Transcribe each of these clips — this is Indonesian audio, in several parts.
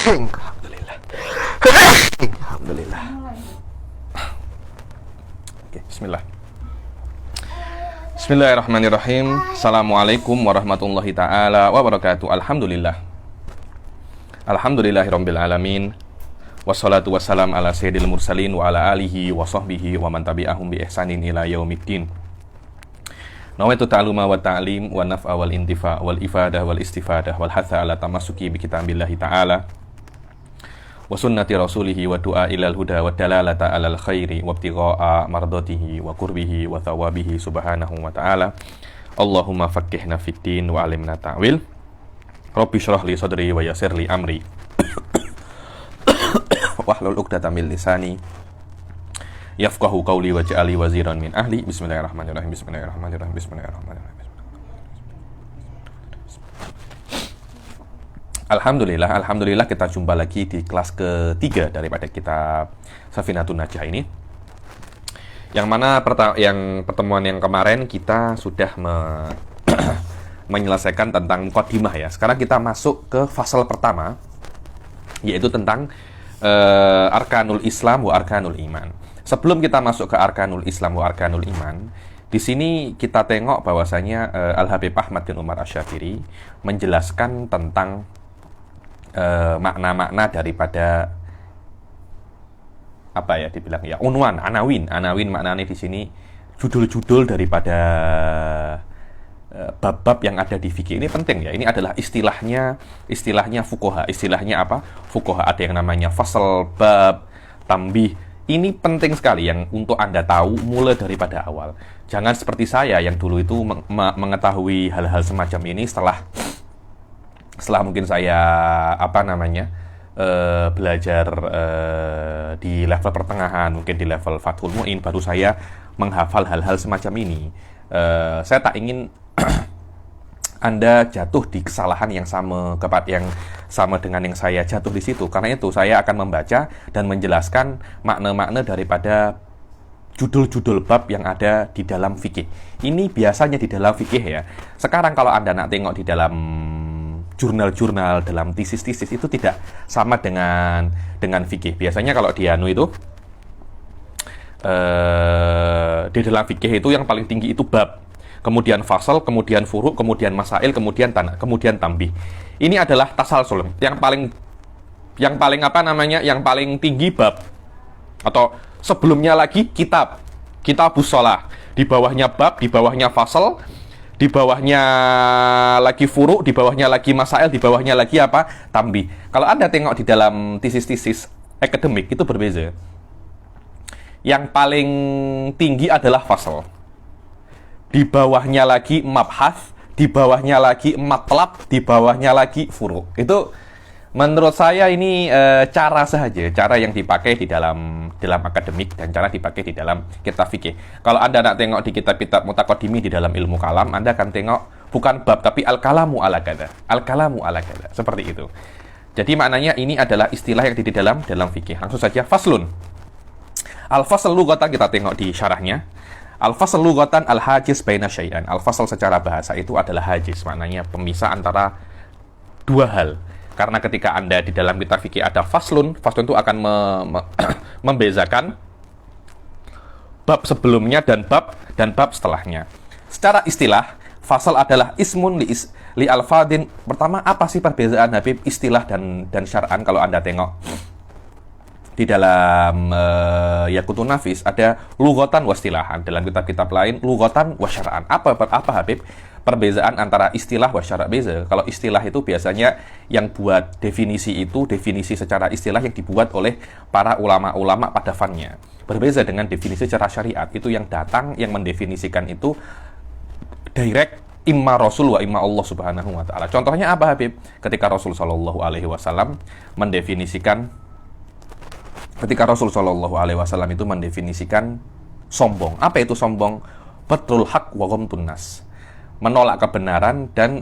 Alhamdulillah. Alhamdulillah. Oke, bismillah. Bismillahirrahmanirrahim. Assalamualaikum warahmatullahi taala wabarakatuh. Alhamdulillah. Alhamdulillahirabbil alamin. Wassalatu wassalam ala sayyidil mursalin wa ala alihi wa sahbihi wa man tabi'ahum bi ihsanin ila yaumiddin. Nawaitu ta'aluma wa ta'lim wa naf'a wal intifa' wal ifadah wal istifadah wal hatha ala tamasuki bi kitabillahi ta'ala wa sunnati rasulihi wa du'a ilal huda wa dalalata alal khairi wa ibtigha'a mardatihi wa qurbihi wa thawabihi subhanahu wa ta'ala. Allahumma faqqihna fid din wa alimna ta'wil. Rabbi shrah li sadri wa yassir li amri wahlul 'uqdatam min lisani yafqahu qawli waj'alni waziran min ahli. Bismillahirrahmanirrahim. Bismillahirrahmanirrahim. Bismillahirrahmanirrahim. Alhamdulillah kita jumpa lagi di kelas ketiga daripada kitab Safinatun Najah ini. Yang mana pertemuan yang kemarin kita sudah menyelesaikan tentang muqaddimah ya. Sekarang kita masuk ke fasal pertama, yaitu tentang arkanul Islam wa arkanul iman. Sebelum kita masuk ke arkanul Islam wa arkanul iman, di sini kita tengok bahwasanya Al-Habib Ahmad bin Umar Asy-Syafiri menjelaskan tentang makna-makna daripada apa ya dibilang ya unwan, anawin maknanya di sini judul-judul daripada bab-bab yang ada di fikih. Ini penting ya. Ini adalah istilahnya fuqaha. Istilahnya apa? Fuqaha. Ada yang namanya fasal, bab, tambih. Ini penting sekali yang untuk Anda tahu mulai daripada awal. Jangan seperti saya yang dulu itu mengetahui hal-hal semacam ini setelah mungkin saya belajar di level pertengahan, mungkin di level Fathul Mu'in, baru saya menghafal hal-hal semacam ini. Saya tak ingin Anda jatuh di kesalahan yang sama dengan yang saya jatuh di situ. Karena itu saya akan membaca dan menjelaskan makna-makna daripada judul-judul bab yang ada di dalam fikih. Ini biasanya di dalam fikih ya. Sekarang kalau Anda nak tengok di dalam jurnal-jurnal, dalam tesis-tesis itu tidak sama dengan fikih. Biasanya kalau di anu itu di dalam fikih itu yang paling tinggi itu bab, kemudian fasal, kemudian furu', kemudian masail, kemudian tambih. Ini adalah tasalsul. Yang paling tinggi bab, atau sebelumnya lagi kitabus shalah, di bawahnya bab, di bawahnya fasal, di bawahnya lagi furu', di bawahnya lagi masail, di bawahnya lagi tambih. Kalau Anda tengok di dalam tesis-tesis akademik itu berbeza. Yang paling tinggi adalah fasal. Di bawahnya lagi mabhath, di bawahnya lagi matlab, di bawahnya lagi furu'. Itu menurut saya ini cara yang dipakai di dalam akademik dan cara dipakai di dalam kitab fikih. Kalau Anda nak tengok di kitab-kitab mutaqaddimi di dalam ilmu kalam, Anda akan tengok bukan bab tapi al-kalamu ala kada. Al-kalamu ala kada. Seperti itu. Jadi maknanya ini adalah istilah yang di dalam fikih. Langsung saja faslun. Al-fasl lughatan kita tengok di syarahnya. Al-fasl lughatan al-hajiz baina syai'an. Al-fasl secara bahasa itu adalah hajiz, maknanya pemisah antara dua hal. Karena ketika Anda di dalam kitab fikih ada faslun itu akan membezakan bab sebelumnya dan bab setelahnya. Secara istilah, fasal adalah ismun li alfadin. Pertama, apa sih perbedaan Habib istilah dan syar'an? Kalau Anda tengok di dalam Yaqutun Nafis ada lughatan wa istilahan. Dalam kitab-kitab lain lughatan wa syar'an. Apa Habib? Perbezaan antara istilah wa syara' beza. Kalau istilah itu biasanya yang buat definisi secara istilah yang dibuat oleh para ulama-ulama pada fannya. Berbeza dengan definisi secara syariat. Itu yang datang, yang mendefinisikan itu direct imma Rasul wa imma Allah Subhanahu wa taala. Contohnya apa Habib? Ketika Rasul sallallahu alaihi wasallam mendefinisikan itu mendefinisikan sombong. Apa itu sombong? Batrul haq wa ghamtun nas. menolak kebenaran dan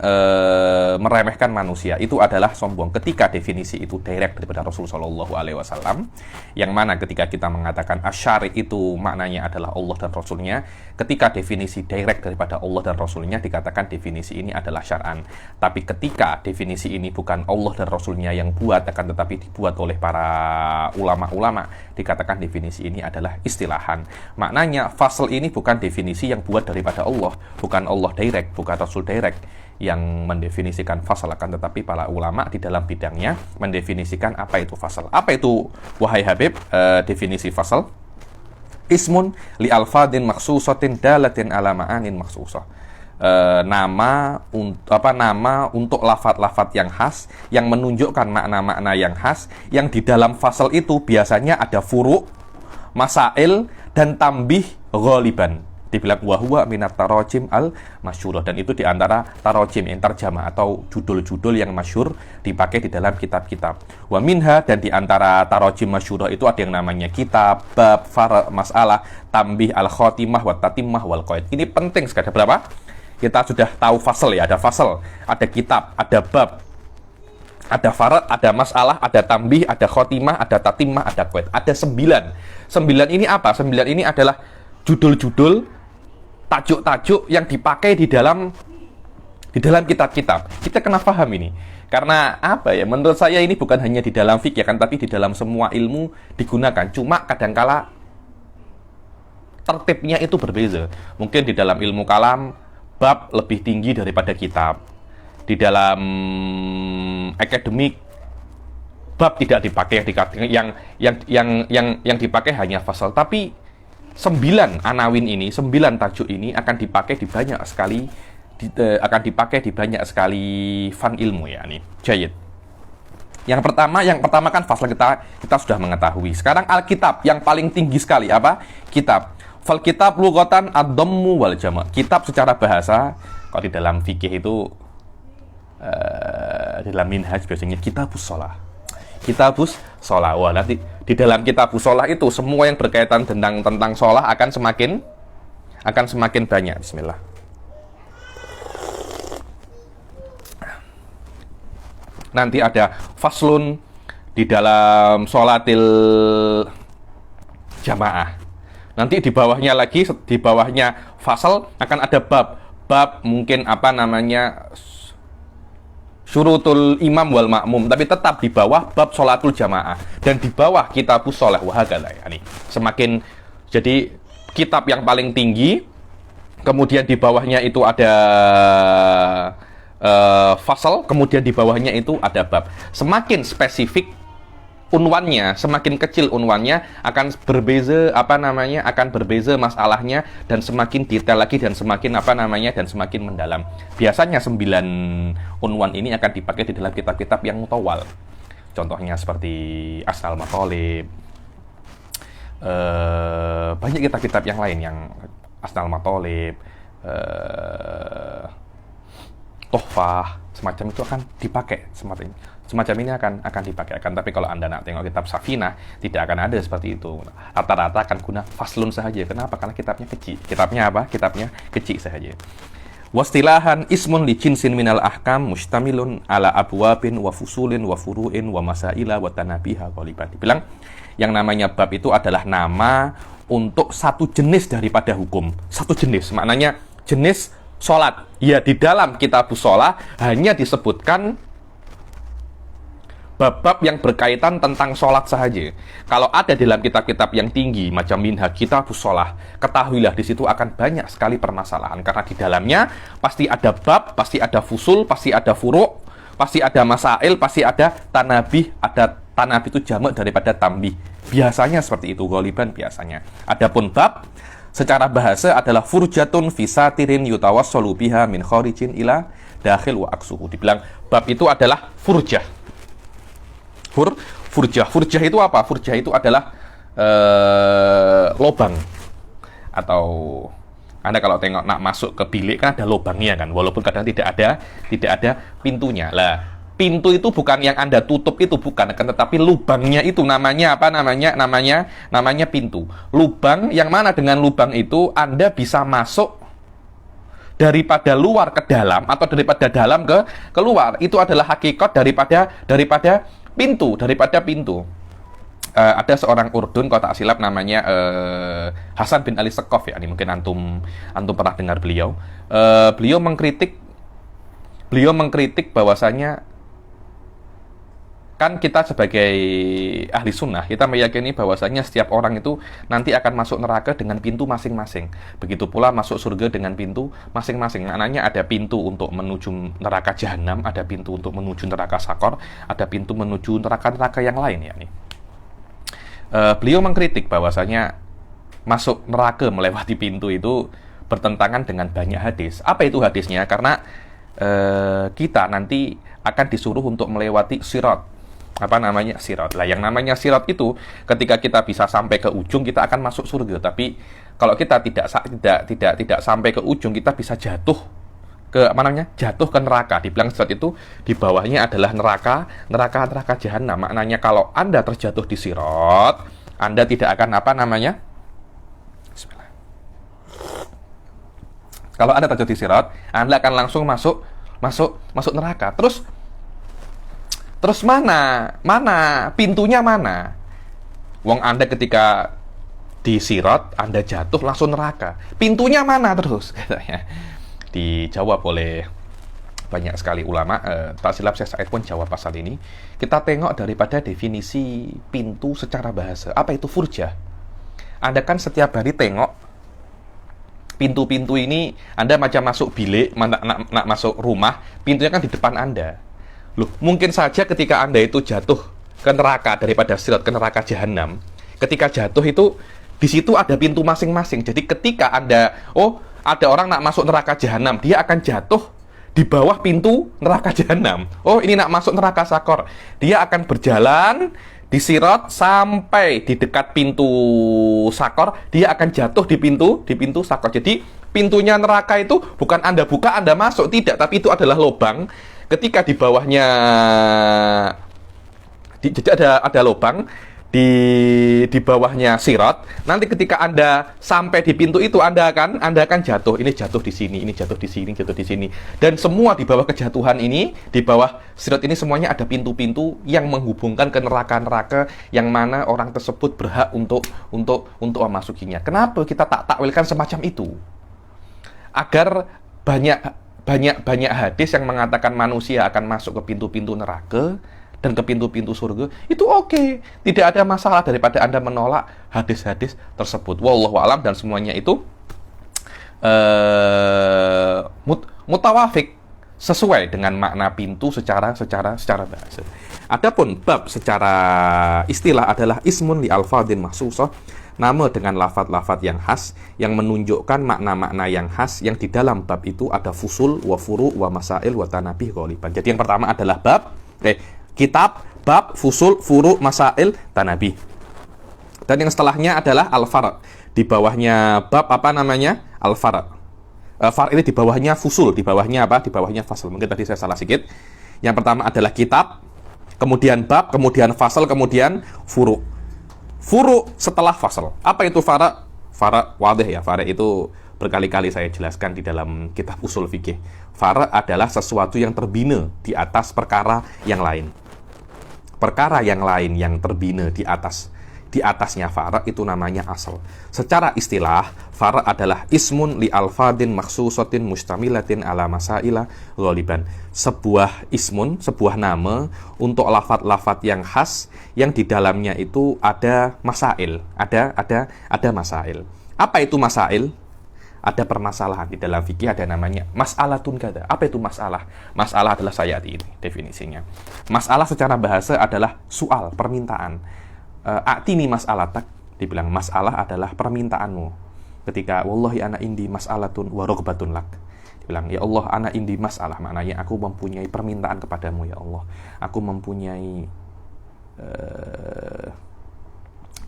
meremehkan manusia. Itu adalah sombong. Ketika definisi itu direct daripada Rasulullah SAW, yang mana ketika kita mengatakan asyari itu maknanya adalah Allah dan Rasulnya, ketika definisi direct daripada Allah dan Rasulnya dikatakan definisi ini adalah syar'an. Tapi ketika definisi ini bukan Allah dan Rasulnya yang buat, akan tetapi dibuat oleh para ulama-ulama, dikatakan definisi ini adalah istilahan. Maknanya fasl ini bukan definisi yang buat daripada Allah, bukan Allah direct, bukan Rasul direct yang mendefinisikan fasal, akan tetapi para ulama di dalam bidangnya mendefinisikan apa itu fasal. Apa itu, wahai Habib, definisi fasal? Ismun li alfadin maksusatin dalatin ala ma'anin maksusah. Nama untuk lafat-lafat yang khas, yang menunjukkan makna-makna yang khas, yang di dalam fasal itu biasanya ada furu', masail, dan tambih ghaliban. Dibilang wahwa minat tarojim al-masyurah, dan itu diantara tarojim yang terjemah atau judul-judul yang masyhur dipakai di dalam kitab-kitab. Wa minha, dan diantara tarojim masyurah itu ada yang namanya kitab, bab, far, masalah, tambih, al-khotimah, wa tatimah, wal qaid. Ini penting sekali. Ada berapa? Kita sudah tahu fasal ya, ada fasal, ada kitab, ada bab, ada farat, ada masalah, ada tambih, ada khotimah, ada tatimah, ada qaid. Ada 9. 9 ini apa? 9 ini adalah judul-judul, tajuk-tajuk yang dipakai di dalam kitab-kitab. Kita kena paham ini. Karena apa ya? Menurut saya ini bukan hanya di dalam fikih kan, tapi di dalam semua ilmu digunakan. Cuma kadangkala tertibnya itu berbeza. Mungkin di dalam ilmu kalam bab lebih tinggi daripada kitab. Di dalam akademik bab tidak dipakai, yang dipakai hanya fasal. Tapi 9 anawin ini, 9 tajuk ini akan dipakai di banyak sekali fan ilmu ya nih. Jayid. Yang pertama kan fasal kita sudah mengetahui. Sekarang Alkitab yang paling tinggi sekali apa? Kitab. Fal kitab lughatan ad-dhammu wal jama'. Kitab secara bahasa, kalau di dalam fikih itu di dalam minhaj biasanya kitabus shalah. Kitabus shalah. Wah, nanti di dalam kitabus shalah itu semua yang berkaitan tentang shalah akan semakin banyak. Bismillah. Nanti ada faslun di dalam sholatil jamaah. Nanti di bawahnya fasal akan ada bab. Bab mungkin syurutul imam wal makmum, tapi tetap di bawah bab sholatul jamaah, dan di bawah kitabus shalah wahakala ya nih. Semakin jadi kitab yang paling tinggi, kemudian di bawahnya itu ada fasal, kemudian di bawahnya itu ada bab. Semakin spesifik unwannya, semakin kecil unwannya akan berbeza akan berbeza masalahnya, dan semakin detail lagi, dan semakin semakin mendalam. Biasanya 9 unwan ini akan dipakai di dalam kitab-kitab yang mutawal. Contohnya seperti Asnal Mathalib. Banyak kitab-kitab yang lain yang Asnal Mathalib, Tuhfah, semacam itu akan dipakai, semacam ini akan dipakai. Tapi kalau Anda nak tengok kitab Safinah, tidak akan ada seperti itu. Rata-rata akan guna faslun saja. Kenapa? Karena kitabnya kecil. Kitabnya kecil saja. Wastilahan ismun li jinsin minal ahkam mustamilun ala abwabin wa fusulin wa furu'in wa masaila wa tanabiha ghaliban. Dibilang yang namanya bab itu adalah nama untuk satu jenis daripada hukum. Satu jenis, maknanya jenis sholat. Ya, di dalam kitabus shalah hanya disebutkan bab-bab yang berkaitan tentang sholat saja. Kalau ada dalam kitab-kitab yang tinggi macam Minhaj Kitabus Shalah, ketahuilah di situ akan banyak sekali permasalahan, karena di dalamnya pasti ada bab, pasti ada fusul, pasti ada furu', pasti ada masail, pasti ada tanabih. Ada tanabih itu jamak daripada tambih. Biasanya seperti itu, ghaliban biasanya. Adapun bab secara bahasa adalah furjatun fi satirin yutawassalu biha min kharijin ila dakhil wa aksuhu. Dibilang bab itu adalah furjah. Furjah itu apa? Furjah itu adalah lobang. Atau Anda kalau tengok nak masuk ke bilik kan ada lobangnya kan, walaupun kadang tidak ada pintunya. Lah, pintu itu bukan yang Anda tutup, itu bukan, akan tetapi lubangnya itu namanya apa? Namanya pintu. Lubang yang mana dengan lubang itu Anda bisa masuk daripada luar ke dalam atau daripada dalam ke keluar. Itu adalah hakikat daripada pintu. Ada seorang Urdun, kalau tak silap namanya Hasan bin Ali Sekov ya. Ini mungkin antum pernah dengar beliau. Beliau mengkritik bahwasanya kan kita sebagai ahli sunnah, kita meyakini bahwasanya setiap orang itu nanti akan masuk neraka dengan pintu masing-masing. Begitu pula masuk surga dengan pintu masing-masing. Maknanya ada pintu untuk menuju neraka jahanam, ada pintu untuk menuju neraka sakor, ada pintu menuju neraka-neraka yang lain ya nih. Beliau mengkritik bahwasanya masuk neraka melewati pintu itu bertentangan dengan banyak hadis. Apa itu hadisnya? Karena kita nanti akan disuruh untuk melewati sirat. Sirat. Lah, yang namanya sirat itu ketika kita bisa sampai ke ujung kita akan masuk surga. Tapi kalau kita tidak sampai ke ujung, kita bisa jatuh ke jatuh ke neraka. Dibilang sirat itu di bawahnya adalah neraka jahanam. Maknanya kalau Anda terjatuh di sirat, Anda tidak akan Bismillah. Kalau Anda terjatuh di sirat, Anda akan langsung masuk neraka. Terus mana pintunya mana? Wong Anda ketika di sirat, Anda jatuh langsung neraka. Pintunya mana terus? Katanya. Dijawab oleh banyak sekali ulama. Tak silap Syekh Said pun jawab pasal ini. Kita tengok daripada definisi pintu secara bahasa. Apa itu furjah? Anda kan setiap hari tengok pintu-pintu ini. Anda macam masuk bilik, nak masuk rumah, pintunya kan di depan Anda. Loh, mungkin saja ketika Anda itu jatuh ke neraka daripada sirat, ke neraka jahanam, ketika jatuh itu di situ ada pintu masing-masing. Jadi ketika Anda, ada orang nak masuk neraka jahanam, dia akan jatuh di bawah pintu neraka jahanam. Oh, ini nak masuk neraka sakor. Dia akan berjalan di sirat sampai di dekat pintu sakor, dia akan jatuh di pintu sakor. Jadi pintunya neraka itu bukan Anda buka, Anda masuk, tidak, tapi itu adalah lubang. Ketika di bawahnya jadi ada lubang di bawahnya sirat. Nanti ketika Anda sampai di pintu itu, Anda akan jatuh. Ini jatuh di sini, ini jatuh di sini, jatuh di sini. Dan semua di bawah kejatuhan ini, di bawah sirat ini semuanya ada pintu-pintu yang menghubungkan ke neraka-neraka yang mana orang tersebut berhak untuk memasukinya. Kenapa kita tak takwilkan semacam itu? Agar banyak hadis yang mengatakan manusia akan masuk ke pintu-pintu neraka dan ke pintu-pintu surga, itu oke. Tidak ada masalah daripada Anda menolak hadis-hadis tersebut. Wallahu a'lam, dan semuanya itu mutawafik, sesuai dengan makna pintu secara bahasa. Adapun bab secara istilah adalah ismun li alfadin mahsusah, nama dengan lafaz-lafaz yang khas yang menunjukkan makna-makna yang khas yang di dalam bab itu ada fusul wa furu wa masail wa tanabih ghaliban. Jadi yang pertama adalah kitab, bab, fusul, furu, masail, tanabih. Dan yang setelahnya adalah al-far'. Di bawahnya bab al-far'. Far' ini di bawahnya fusul, di bawahnya Di bawahnya fasal. Mungkin tadi saya salah sedikit. Yang pertama adalah kitab, kemudian bab, kemudian fasal, kemudian furu'. Furu' setelah fasal. Apa itu fara'? Fara' wadih ya. Fara' itu berkali-kali saya jelaskan di dalam kitab usul fikih. Fara' adalah sesuatu yang terbina di atas perkara yang lain. Perkara yang lain yang terbina di atasnya fara' itu namanya asal. Secara istilah, fara' adalah ismun li alfadin makhsusatin mustamilatin ala masaila ghaliban. Sebuah ismun, sebuah nama untuk lafaz-lafaz yang khas yang di dalamnya itu ada masail, ada masail. Apa itu masail? Ada permasalahan. Di dalam fikih ada namanya mas'alatun kada. Apa itu masalah? Masalah adalah sayati ini definisinya. Masalah secara bahasa adalah soal, permintaan. A'tini mas'alatak, dibilang masalah adalah permintaanmu. Ketika wallahi ana indi mas'alatun wa rugbatun lak, dibilang ya Allah ana indi masalah, maknanya aku mempunyai permintaan kepadamu ya Allah. Aku mempunyai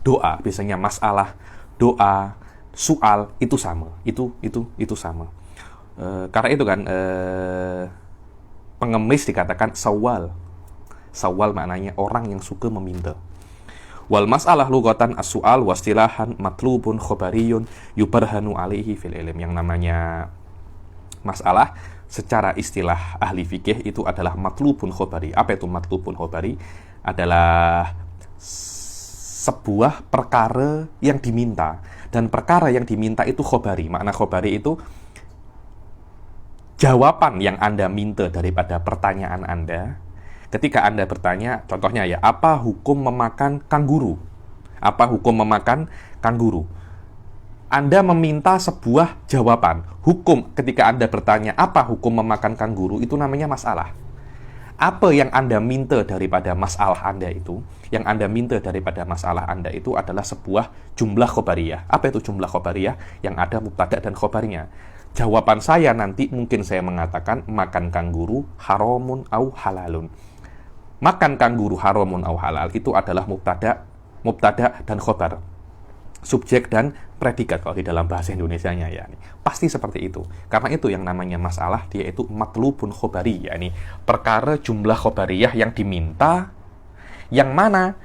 doa, biasanya masalah, doa, soal itu sama, itu sama. Karena itu kan pengemis dikatakan sawal. Sawal maknanya orang yang suka meminta. Wal mas'alah lughatan as-su'al wastilahan matlubun khobariyun yubarhanu alaihi fil ilm. Yang namanya Masalah secara istilah ahli fikih itu adalah matlubun khobari. Apa itu matlubun khobari? Adalah sebuah perkara yang diminta. Dan perkara yang diminta itu khobari. Makna khobari itu jawaban yang Anda minta daripada pertanyaan Anda. Ketika Anda bertanya, contohnya ya, apa hukum memakan kanguru? Apa hukum memakan kanguru? Anda meminta sebuah jawaban. Hukum ketika Anda bertanya, apa hukum memakan kanguru? Itu namanya masalah. Apa yang Anda minta daripada masalah Anda itu, yang Anda minta daripada masalah Anda itu adalah sebuah jumlah khobariyah. Apa itu jumlah khobariyah? Yang ada mubtada dan khobarnya. Jawaban saya nanti mungkin saya mengatakan, makan kanguru haramun au halalun. Makan kanguru haramun au halal itu adalah mubtada dan khobar. Subjek dan predikat kalau di dalam bahasa Indonesianya ya. Pasti seperti itu. Karena itu yang namanya masalah, dia itu matlubun khobari, yakni perkara jumlah khobariyah yang diminta, yang mana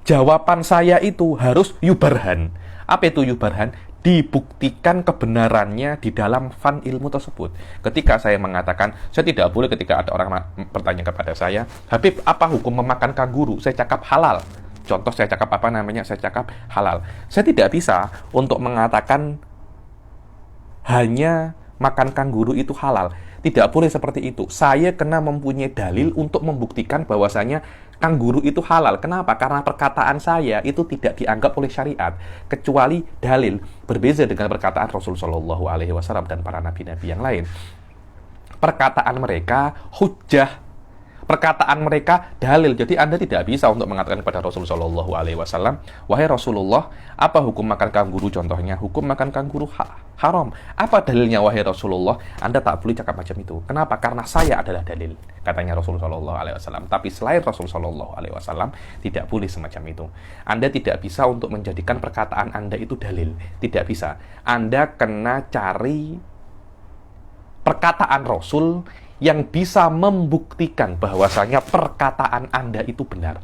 jawaban saya itu harus yubarhan. Apa itu yubarhan? Dibuktikan kebenarannya di dalam fan ilmu tersebut. Ketika saya mengatakan, saya tidak boleh ketika ada orang bertanya kepada saya, Habib, apa hukum memakan kanguru? Saya cakap halal. Contoh saya cakap apa namanya? Saya cakap halal. Saya tidak bisa untuk mengatakan hanya makan kanguru itu halal. Tidak boleh seperti itu. Saya kena mempunyai dalil untuk membuktikan bahwasanya kanguru itu halal. Kenapa? Karena perkataan saya itu tidak dianggap oleh syariat kecuali dalil. Berbeza dengan perkataan Rasul Shallallahu Alaihi Wasallam dan para nabi-nabi yang lain. Perkataan mereka hujjah. Perkataan mereka dalil. Jadi Anda tidak bisa untuk mengatakan kepada Rasul Shallallahu Alaihi Wasallam, wahai Rasulullah, apa hukum makan kanguru? Contohnya, hukum makan kanguru haram. Apa dalilnya wahai Rasulullah? Anda tak boleh cakap macam itu. Kenapa? Karena saya adalah dalil, katanya Rasul Shallallahu Alaihi Wasallam. Tapi selain Rasul Shallallahu Alaihi Wasallam, tidak boleh semacam itu. Anda tidak bisa untuk menjadikan perkataan Anda itu dalil. Tidak bisa. Anda kena cari perkataan Rasul yang bisa membuktikan bahwasanya perkataan Anda itu benar.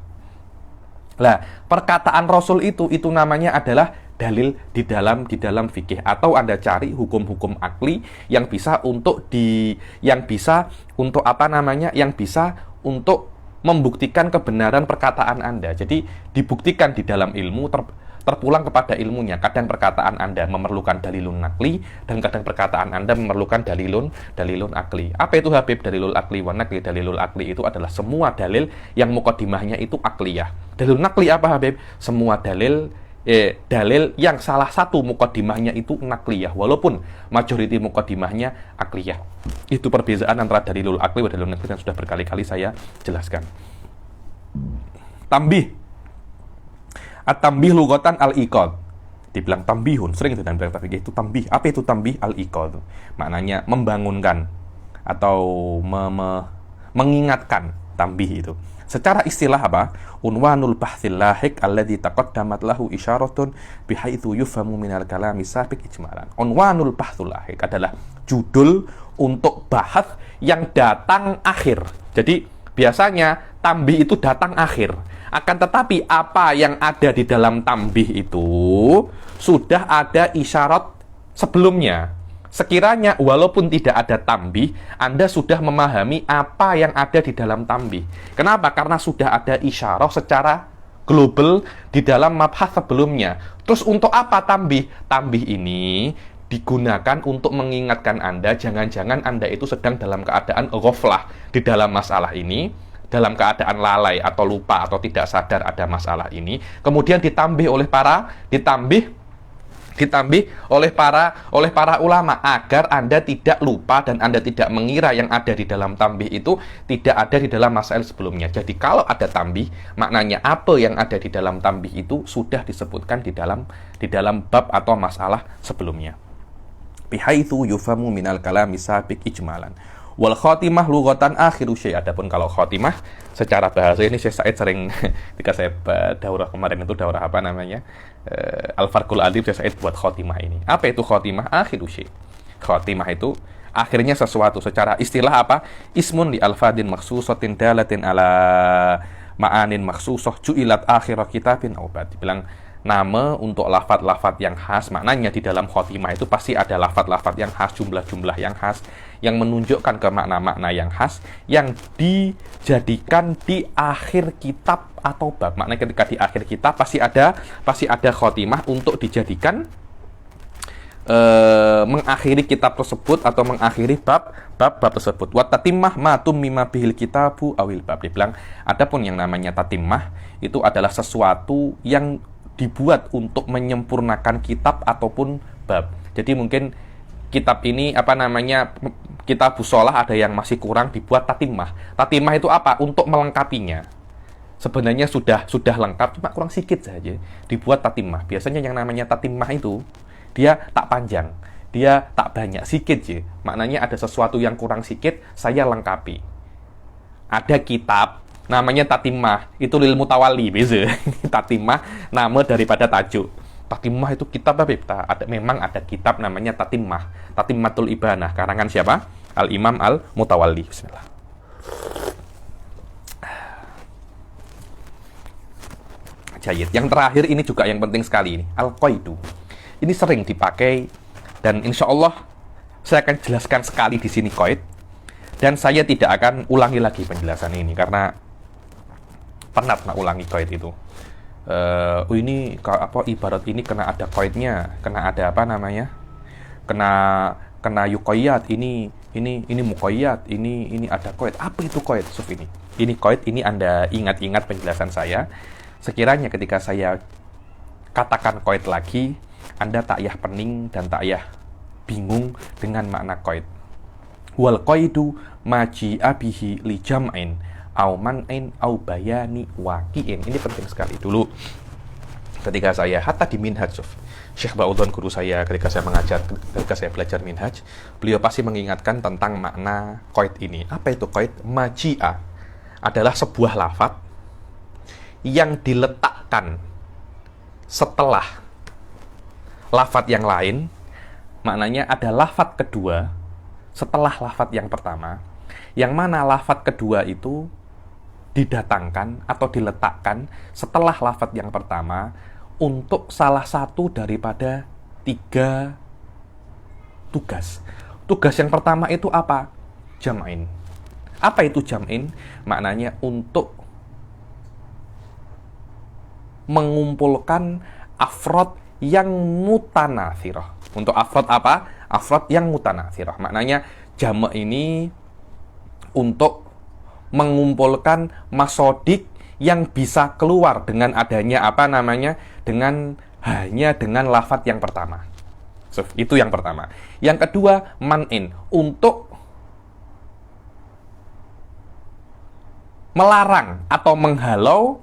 Nah, perkataan Rasul itu namanya adalah dalil di dalam fikih, atau Anda cari hukum-hukum akli yang bisa untuk membuktikan kebenaran perkataan Anda. Jadi dibuktikan di dalam ilmu, terpulang kepada ilmunya. Kadang perkataan Anda memerlukan dalilun nakli, dan kadang perkataan Anda memerlukan dalilun akli. Apa itu Habib? Dalilul akli wa nakli. Dalilul akli itu adalah semua dalil yang muqaddimahnya itu akliyah. Dalilun nakli apa Habib? Semua dalil yang salah satu muqaddimahnya itu nakliyah, walaupun majoriti muqaddimahnya akliyah. Itu perbedaan antara dalilul akli dan dalilun nakli yang sudah berkali-kali saya jelaskan. Tambih. At-tambih lugatan al-iqad. Dibilang tambihun, sering itu dan bilang itu tambih. Apa itu tambih al-iqad? Maknanya membangunkan atau mengingatkan, tambih itu. Secara istilah apa? Unwanul bahthil lahik alladzi taqaddamat lahu isyaratun bihaitsu yufhamu minal kalami sabiq ijmalan. Unwanul bahthul lahik adalah judul untuk bahas yang datang akhir. Jadi biasanya tambih itu datang akhir. Akan tetapi apa yang ada di dalam tambih itu sudah ada isyarat sebelumnya. Sekiranya walaupun tidak ada tambih, Anda sudah memahami apa yang ada di dalam tambih. Kenapa? Karena sudah ada isyarat secara global di dalam mabhas sebelumnya. Terus untuk apa tambih? Tambih ini digunakan untuk mengingatkan Anda, jangan-jangan Anda itu sedang dalam keadaan ghaflah di dalam masalah ini, dalam keadaan lalai atau lupa atau tidak sadar ada masalah ini, kemudian ditambih oleh para ulama agar Anda tidak lupa dan Anda tidak mengira yang ada di dalam tambih itu tidak ada di dalam masalah sebelumnya. Jadi kalau ada tambih, maknanya apa yang ada di dalam tambih itu sudah disebutkan di dalam bab atau masalah sebelumnya. Bihaitsu yufamu minal kalami sabiq ijmalan. Wal khotimah lughatan akhiru syai'. Adapun kalau khotimah secara bahasa ini Syekh Said sering ketika saya daurah kemarin itu daurah apa namanya? Al-Farqul Adib, Syekh Said buat khotimah ini. Apa itu khotimah? Akhiru syai'. Khotimah itu akhirnya sesuatu. Secara istilah apa? Ismun li alfadin makhsusatin dalatin ala ma'anin makhsusah ju'ilat akhirah kitabin au ba'd. Dibilang nama untuk lafadz-lafadz yang khas. Maknanya di dalam khotimah itu pasti ada lafadz-lafadz yang khas, jumlah-jumlah yang khas, yang menunjukkan ke makna-makna yang khas, yang dijadikan di akhir kitab atau bab. Maknanya ketika di akhir kitab pasti ada khotimah untuk dijadikan mengakhiri kitab tersebut atau mengakhiri bab tersebut. Wa tatimmah ma tummima bihil kitabu awil bab. Dibilang adapun yang namanya tatimmah itu adalah sesuatu yang dibuat untuk menyempurnakan kitab ataupun bab. Jadi mungkin kitab ini kitab Shalah ada yang masih kurang, dibuat tatimmah. Tatimmah itu apa? Untuk melengkapinya. Sebenarnya sudah lengkap, cuma kurang sedikit saja. Dibuat tatimmah. Biasanya yang namanya tatimmah itu dia tak panjang, dia tak banyak, sedikit je. Maknanya ada sesuatu yang kurang sedikit, saya lengkapi. Ada kitab, namanya tatimmah, itu lil mutawali, beza. Tatimmah, nama daripada tajuk. Tatimmah itu kitab memang ada kitab namanya tatimmah. Tatimmatul Ibanah, karangan siapa? Al-Imam Al-Mutawalli. Bismillah. Jayid. Yang terakhir ini juga yang penting sekali ini, Al-Qaidu. Ini sering dipakai dan insya Allah saya akan jelaskan sekali di sini qaid, dan saya tidak akan ulangi lagi penjelasan ini karena penat nak ulangi qaid itu. Ini ibarat ini kena ada qaidnya, kena ada kena yuqayyad, ini muqayyad, ini ada qaid. Apa itu qaid? Ini qaid, ini Anda ingat-ingat penjelasan saya. Sekiranya ketika saya katakan qaid lagi, Anda tak yah pening dan tak yah bingung dengan makna qaid. Wal qaidu maji'a bihi li jam'in au man'in au bayani waqi'in. Ini penting sekali. Dulu ketika saya hatta di Minhaj, Syekh Ba'udhan guru saya ketika saya belajar Minhaj, beliau pasti mengingatkan tentang makna qaid ini. Apa itu qaid? Maji'a adalah sebuah lafadz yang diletakkan setelah lafadz yang lain. Maknanya ada lafadz kedua setelah lafadz yang pertama, yang mana lafadz kedua itu didatangkan atau diletakkan setelah lafadz yang pertama untuk salah satu daripada 3 tugas. Tugas yang pertama itu apa? Jam'in. Apa itu jam'in? Maknanya untuk mengumpulkan afrod yang mutanatsirah. Untuk afrod apa? Afrod yang mutanatsirah. Maknanya jamak ini untuk mengumpulkan masodik yang bisa keluar dengan adanya dengan lafadz yang pertama. Itu yang pertama. Yang kedua, man'in, untuk melarang atau menghalau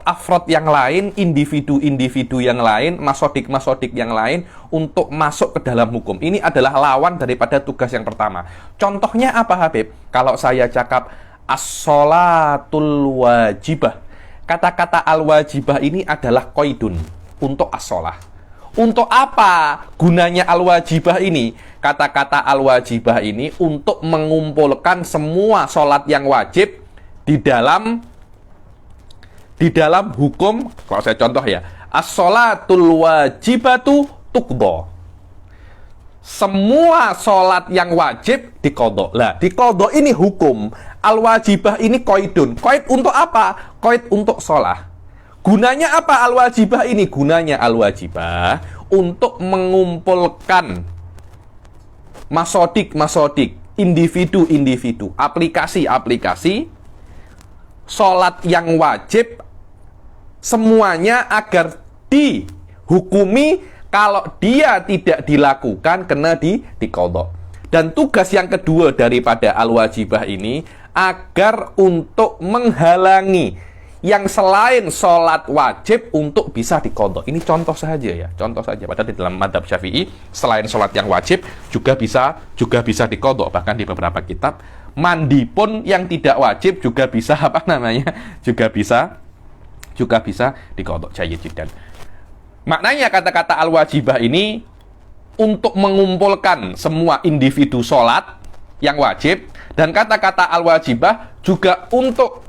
afrod yang lain, individu yang lain, masodik yang lain untuk masuk ke dalam hukum. Ini adalah lawan daripada tugas yang pertama. Contohnya apa, Habib? Kalau saya cakap as-sholatul wajibah, kata-kata al-wajibah ini adalah qaidun untuk as-sholah. Untuk apa gunanya al-wajibah ini? Kata-kata al-wajibah ini untuk mengumpulkan semua sholat yang wajib di dalam hukum. Kalau saya contoh ya, as-sholatul wajibatu tuqdo. Semua sholat yang wajib diqodho. Lah, diqodho ini hukum. Al-wajibah ini qaidun. Qaid untuk apa? Qaid untuk sholat. Gunanya apa al-wajibah ini? Gunanya al-wajibah untuk mengumpulkan masodik, individu, aplikasi, sholat yang wajib semuanya agar dihukumi, kalau dia tidak dilakukan kena diqodho. Dan tugas yang kedua daripada al-wajibah ini agar untuk menghalangi yang selain sholat wajib untuk bisa diqodho. Ini contoh saja ya, contoh saja. Padahal di dalam madzhab Syafi'i selain sholat yang wajib juga bisa diqodho. Bahkan di beberapa kitab, mandi pun yang tidak wajib juga bisa juga bisa diqodho. Jayyid jiddan. Maknanya kata-kata al-wajibah ini untuk mengumpulkan semua individu sholat yang wajib, dan kata-kata al-wajibah juga untuk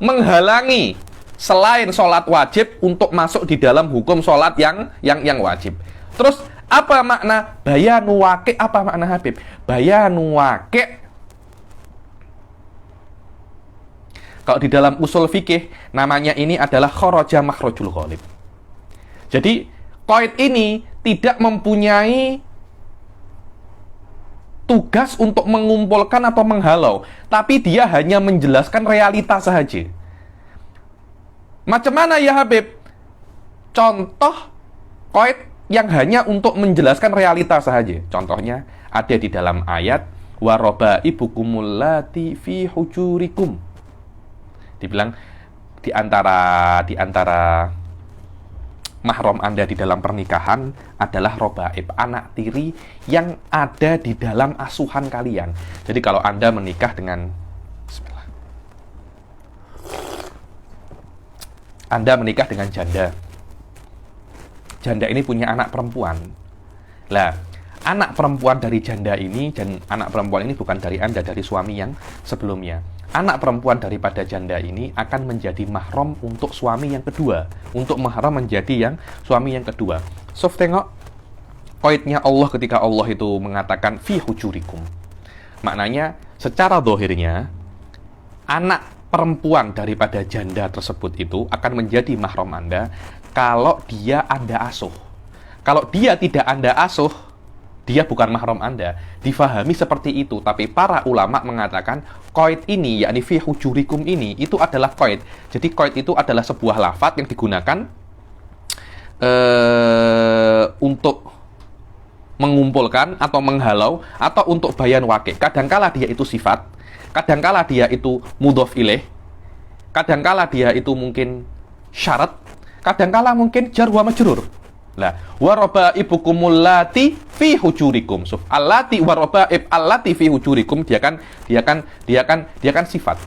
menghalangi selain sholat wajib untuk masuk di dalam hukum sholat yang wajib. Terus apa makna bayanu waqi'? Apa makna Habib? Bayanu waqi', kalau di dalam usul fikih namanya ini adalah kharaja makhrajul ghalib. Jadi qaid ini tidak mempunyai tugas untuk mengumpulkan atau menghalau, tapi dia hanya menjelaskan realita saja. Macam mana ya Habib? Contoh qaid yang hanya untuk menjelaskan realita saja. Contohnya ada di dalam ayat wa rabaibukumul lati fi hujurikum. Dibilang di antara mahram Anda di dalam pernikahan adalah robaib, anak tiri yang ada di dalam asuhan kalian. Jadi kalau Anda menikah dengan Bismillah, Anda menikah dengan janda. Janda ini punya anak perempuan. Lah, anak perempuan dari janda ini, dan anak perempuan ini bukan dari Anda, dari suami yang sebelumnya. Anak perempuan daripada janda ini akan menjadi mahram untuk suami yang kedua, untuk mahram menjadi yang suami yang kedua. Sof, tengok qaidnya Allah ketika Allah itu mengatakan fi hujurikum. Maknanya secara zahirnya anak perempuan daripada janda tersebut itu akan menjadi mahram Anda kalau dia Anda asuh. Kalau dia tidak Anda asuh, dia bukan mahram Anda. Difahami seperti itu, tapi para ulama mengatakan qaid ini, yakni fi hujurikum ini, itu adalah qaid. Jadi qaid itu adalah sebuah lafadz yang digunakan untuk mengumpulkan atau menghalau atau untuk bayan waqi'. Kadangkala dia itu sifat, kadangkala dia itu mudhof ilaih, kadangkala dia itu mungkin syarat, kadangkala mungkin jar wa majrur. Lah, wa rabaibukumul lati fi hujurikum. So, allati wa rabaib allati fi hujurikum, dia kan sifat.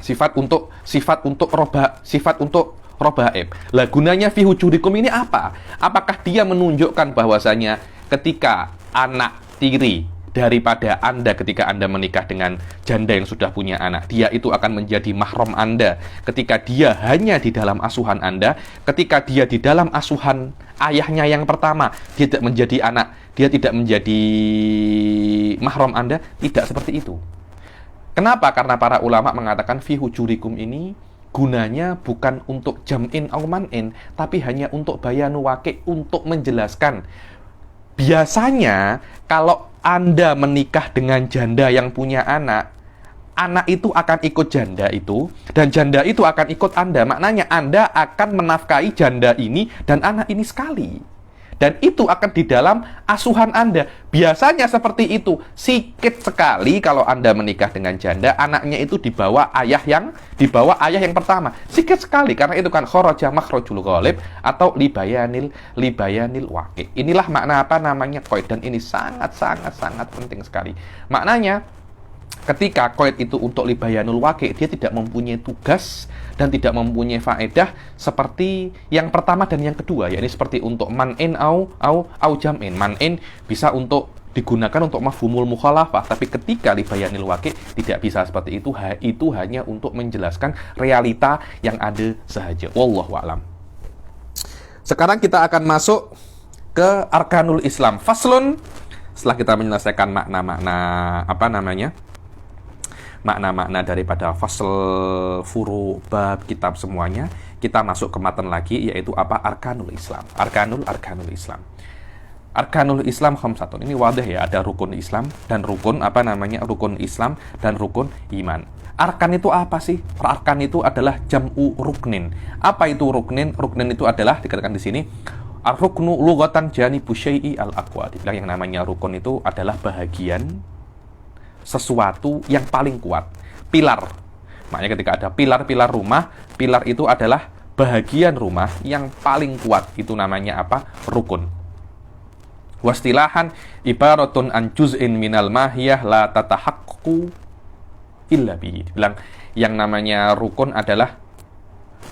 Sifat untuk robaib. Lah, gunanya fi hujurikum ini apa? Apakah dia menunjukkan bahwasanya ketika anak tiri daripada Anda ketika Anda menikah dengan janda yang sudah punya anak, dia itu akan menjadi mahram Anda ketika dia hanya di dalam asuhan Anda, ketika dia di dalam asuhan ayahnya yang pertama, dia tidak menjadi anak, dia tidak menjadi mahram Anda? Tidak seperti itu. Kenapa? Karena para ulama mengatakan fi hujurikum ini gunanya bukan untuk jam'in au man'in, tapi hanya untuk bayanu waqi', untuk menjelaskan. Biasanya kalau Anda menikah dengan janda yang punya anak, anak itu akan ikut janda itu, dan janda itu akan ikut Anda. Maknanya Anda akan menafkahi janda ini dan anak ini sekali. Dan itu akan di dalam asuhan Anda. Biasanya seperti itu. Sikit sekali kalau Anda menikah dengan janda, anaknya itu di bawah ayah yang pertama. Sikit sekali, karena itu kan kharaja makhrajul ghalib atau libayanil waqi'. Inilah makna apa namanya qaid, dan ini sangat penting sekali. Maknanya ketika qaid itu untuk libayanul waqi', dia tidak mempunyai tugas dan tidak mempunyai faedah seperti yang pertama dan yang kedua, yakni seperti untuk man'in au jam'in. Man'in bisa untuk digunakan untuk mafhumul mukhalafah, tapi ketika libayanil waqi' tidak bisa seperti itu. Itu hanya untuk menjelaskan realita yang ada sahaja. Wallahu a'lam. Sekarang kita akan masuk ke arkanul Islam. Faslun, setelah kita menyelesaikan makna-makna daripada fasl, furu, bab, kitab semuanya, kita masuk ke matan lagi, yaitu apa? Arkanul Islam. Arkanul Islam. Arkanul Islam khamsatun. Ini wadah ya, ada rukun Islam dan rukun rukun Islam dan rukun iman. Arkan itu apa sih? Arkan itu adalah jam'u ruknin. Apa itu ruknin? Ruknin itu adalah, dikatakan di sini, ar-ruknu lughatan janibu syai'i al-aqwa. Dibilang yang namanya rukun itu adalah bahagian sesuatu yang paling kuat, pilar. Makanya ketika ada pilar rumah, pilar itu adalah bahagian rumah yang paling kuat. Itu namanya apa? Rukun. Wastilahan ibaratun an juz'in minal mahiyah la tatahaqqu illa bihi. Dibilang yang namanya rukun adalah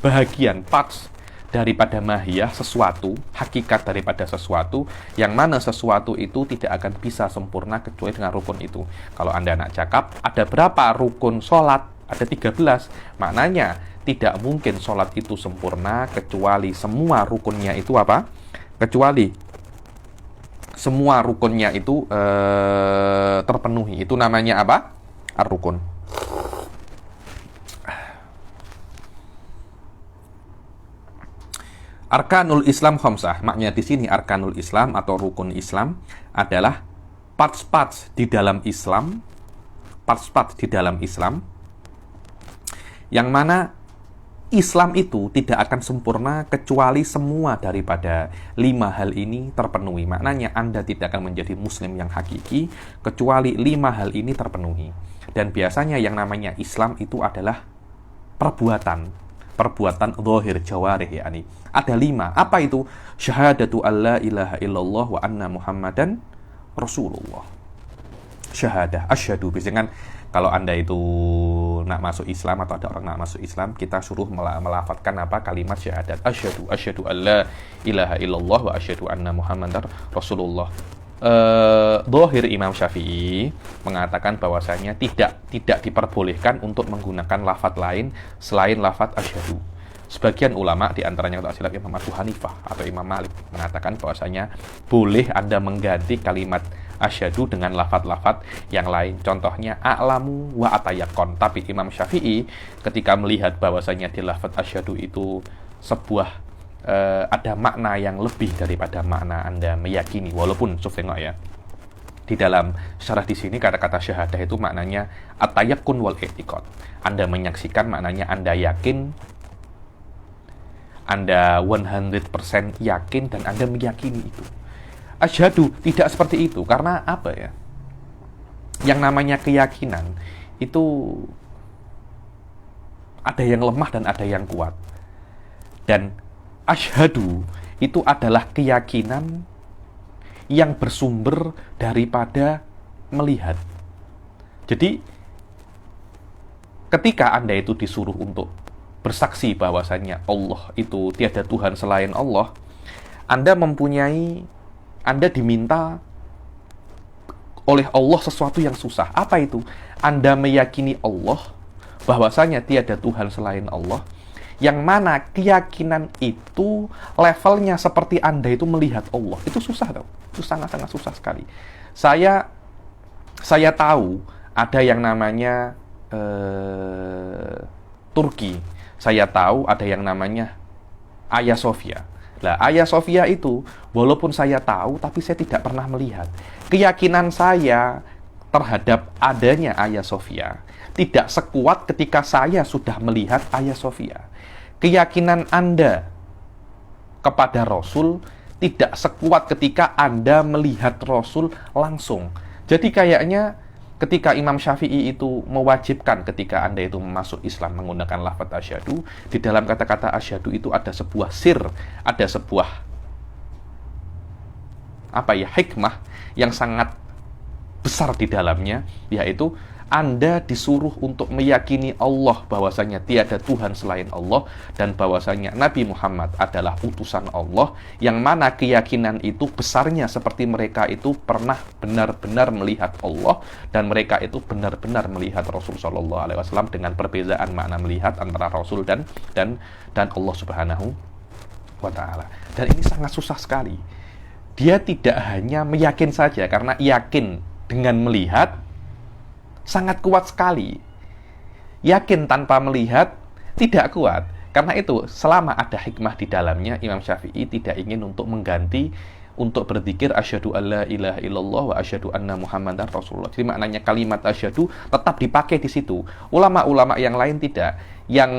bahagian, parts daripada mahiyah, sesuatu, hakikat daripada sesuatu, yang mana sesuatu itu tidak akan bisa sempurna kecuali dengan rukun itu. Kalau Anda nak cakap, ada berapa rukun sholat? Ada 13. Maknanya tidak mungkin sholat itu sempurna kecuali semua rukunnya itu apa? Kecuali semua rukunnya itu terpenuhi. Itu namanya apa? Ar-rukun. Arkanul Islam khamsah. Maknanya di sini arkanul Islam atau rukun Islam adalah parts-parts di dalam Islam, parts-parts di dalam Islam, yang mana Islam itu tidak akan sempurna kecuali semua daripada 5 hal ini terpenuhi. Maknanya Anda tidak akan menjadi Muslim yang hakiki kecuali 5 hal ini terpenuhi. Dan biasanya yang namanya Islam itu adalah perbuatan zahir jawarih, yakni ada 5. Apa itu? Syahadatu alla ilaha illallah wa anna muhammadan rasulullah. Syahadah, asyhadu. Biasanya kan kalau Anda itu nak masuk Islam atau ada orang nak masuk Islam, kita suruh melafadzkan apa? Kalimat syahadat. Asyhadu alla ilaha illallah wa asyhadu anna muhammadar rasulullah. Zahir Imam Syafi'i mengatakan bahwasanya tidak diperbolehkan untuk menggunakan lafadz lain selain lafadz asyhadu. Sebagian ulama di antaranya tak silap Imam Abu Hanifah atau Imam Malik mengatakan bahwasanya boleh Anda mengganti kalimat asyhadu dengan lafadz-lafadz yang lain. Contohnya a'lamu wa atayakon. Tapi Imam Syafi'i ketika melihat bahwasanya di lafadz asyhadu itu sebuah ada makna yang lebih daripada makna Anda meyakini. Walaupun tengok ya, di dalam syarah di sini kata-kata syahadah itu maknanya atayakun wal i'tiqad. Anda menyaksikan, maknanya Anda yakin, Anda 100% yakin dan Anda meyakini itu. Asyhadu tidak seperti itu. Karena apa ya? Yang namanya keyakinan itu ada yang lemah dan ada yang kuat. Dan asyhadu itu adalah keyakinan yang bersumber daripada melihat. Jadi ketika Anda itu disuruh untuk bersaksi bahwasanya Allah itu tiada Tuhan selain Allah, Anda diminta oleh Allah sesuatu yang susah. Apa itu? Anda meyakini Allah, bahwasanya tiada Tuhan selain Allah, yang mana keyakinan itu levelnya seperti Anda itu melihat Allah. Itu susah tau. Itu sangat-sangat susah sekali. Saya tahu ada yang namanya Turki. Saya tahu ada yang namanya Hagia Sophia. Nah, Hagia Sophia itu walaupun saya tahu tapi saya tidak pernah melihat. Keyakinan saya terhadap adanya Hagia Sophia tidak sekuat ketika saya sudah melihat Hagia Sophia. Keyakinan Anda kepada Rasul tidak sekuat ketika Anda melihat Rasul langsung. Jadi kayaknya ketika Imam Syafi'i itu mewajibkan ketika Anda itu masuk Islam menggunakan lafadz asyhadu, di dalam kata-kata asyhadu itu ada sebuah sir, ada sebuah hikmah yang sangat besar di dalamnya, yaitu Anda disuruh untuk meyakini Allah bahwasanya tiada Tuhan selain Allah dan bahwasanya Nabi Muhammad adalah utusan Allah, yang mana keyakinan itu besarnya seperti mereka itu pernah benar-benar melihat Allah dan mereka itu benar-benar melihat Rasul Shallallahu Alaihi Wasallam, dengan perbedaan makna melihat antara Rasul dan Allah Subhanahu wa Ta'ala. Dan ini sangat susah sekali. Dia tidak hanya meyakin saja, karena yakin dengan melihat sangat kuat sekali. Yakin tanpa melihat tidak kuat. Karena itu, selama ada hikmah di dalamnya, Imam Syafi'i tidak ingin untuk mengganti, untuk berzikir asyhadu alla ilaha illallah wa asyhadu anna muhammadar rasulullah. Jadi maknanya kalimat asyhadu tetap dipakai di situ. Ulama-ulama yang lain tidak. Yang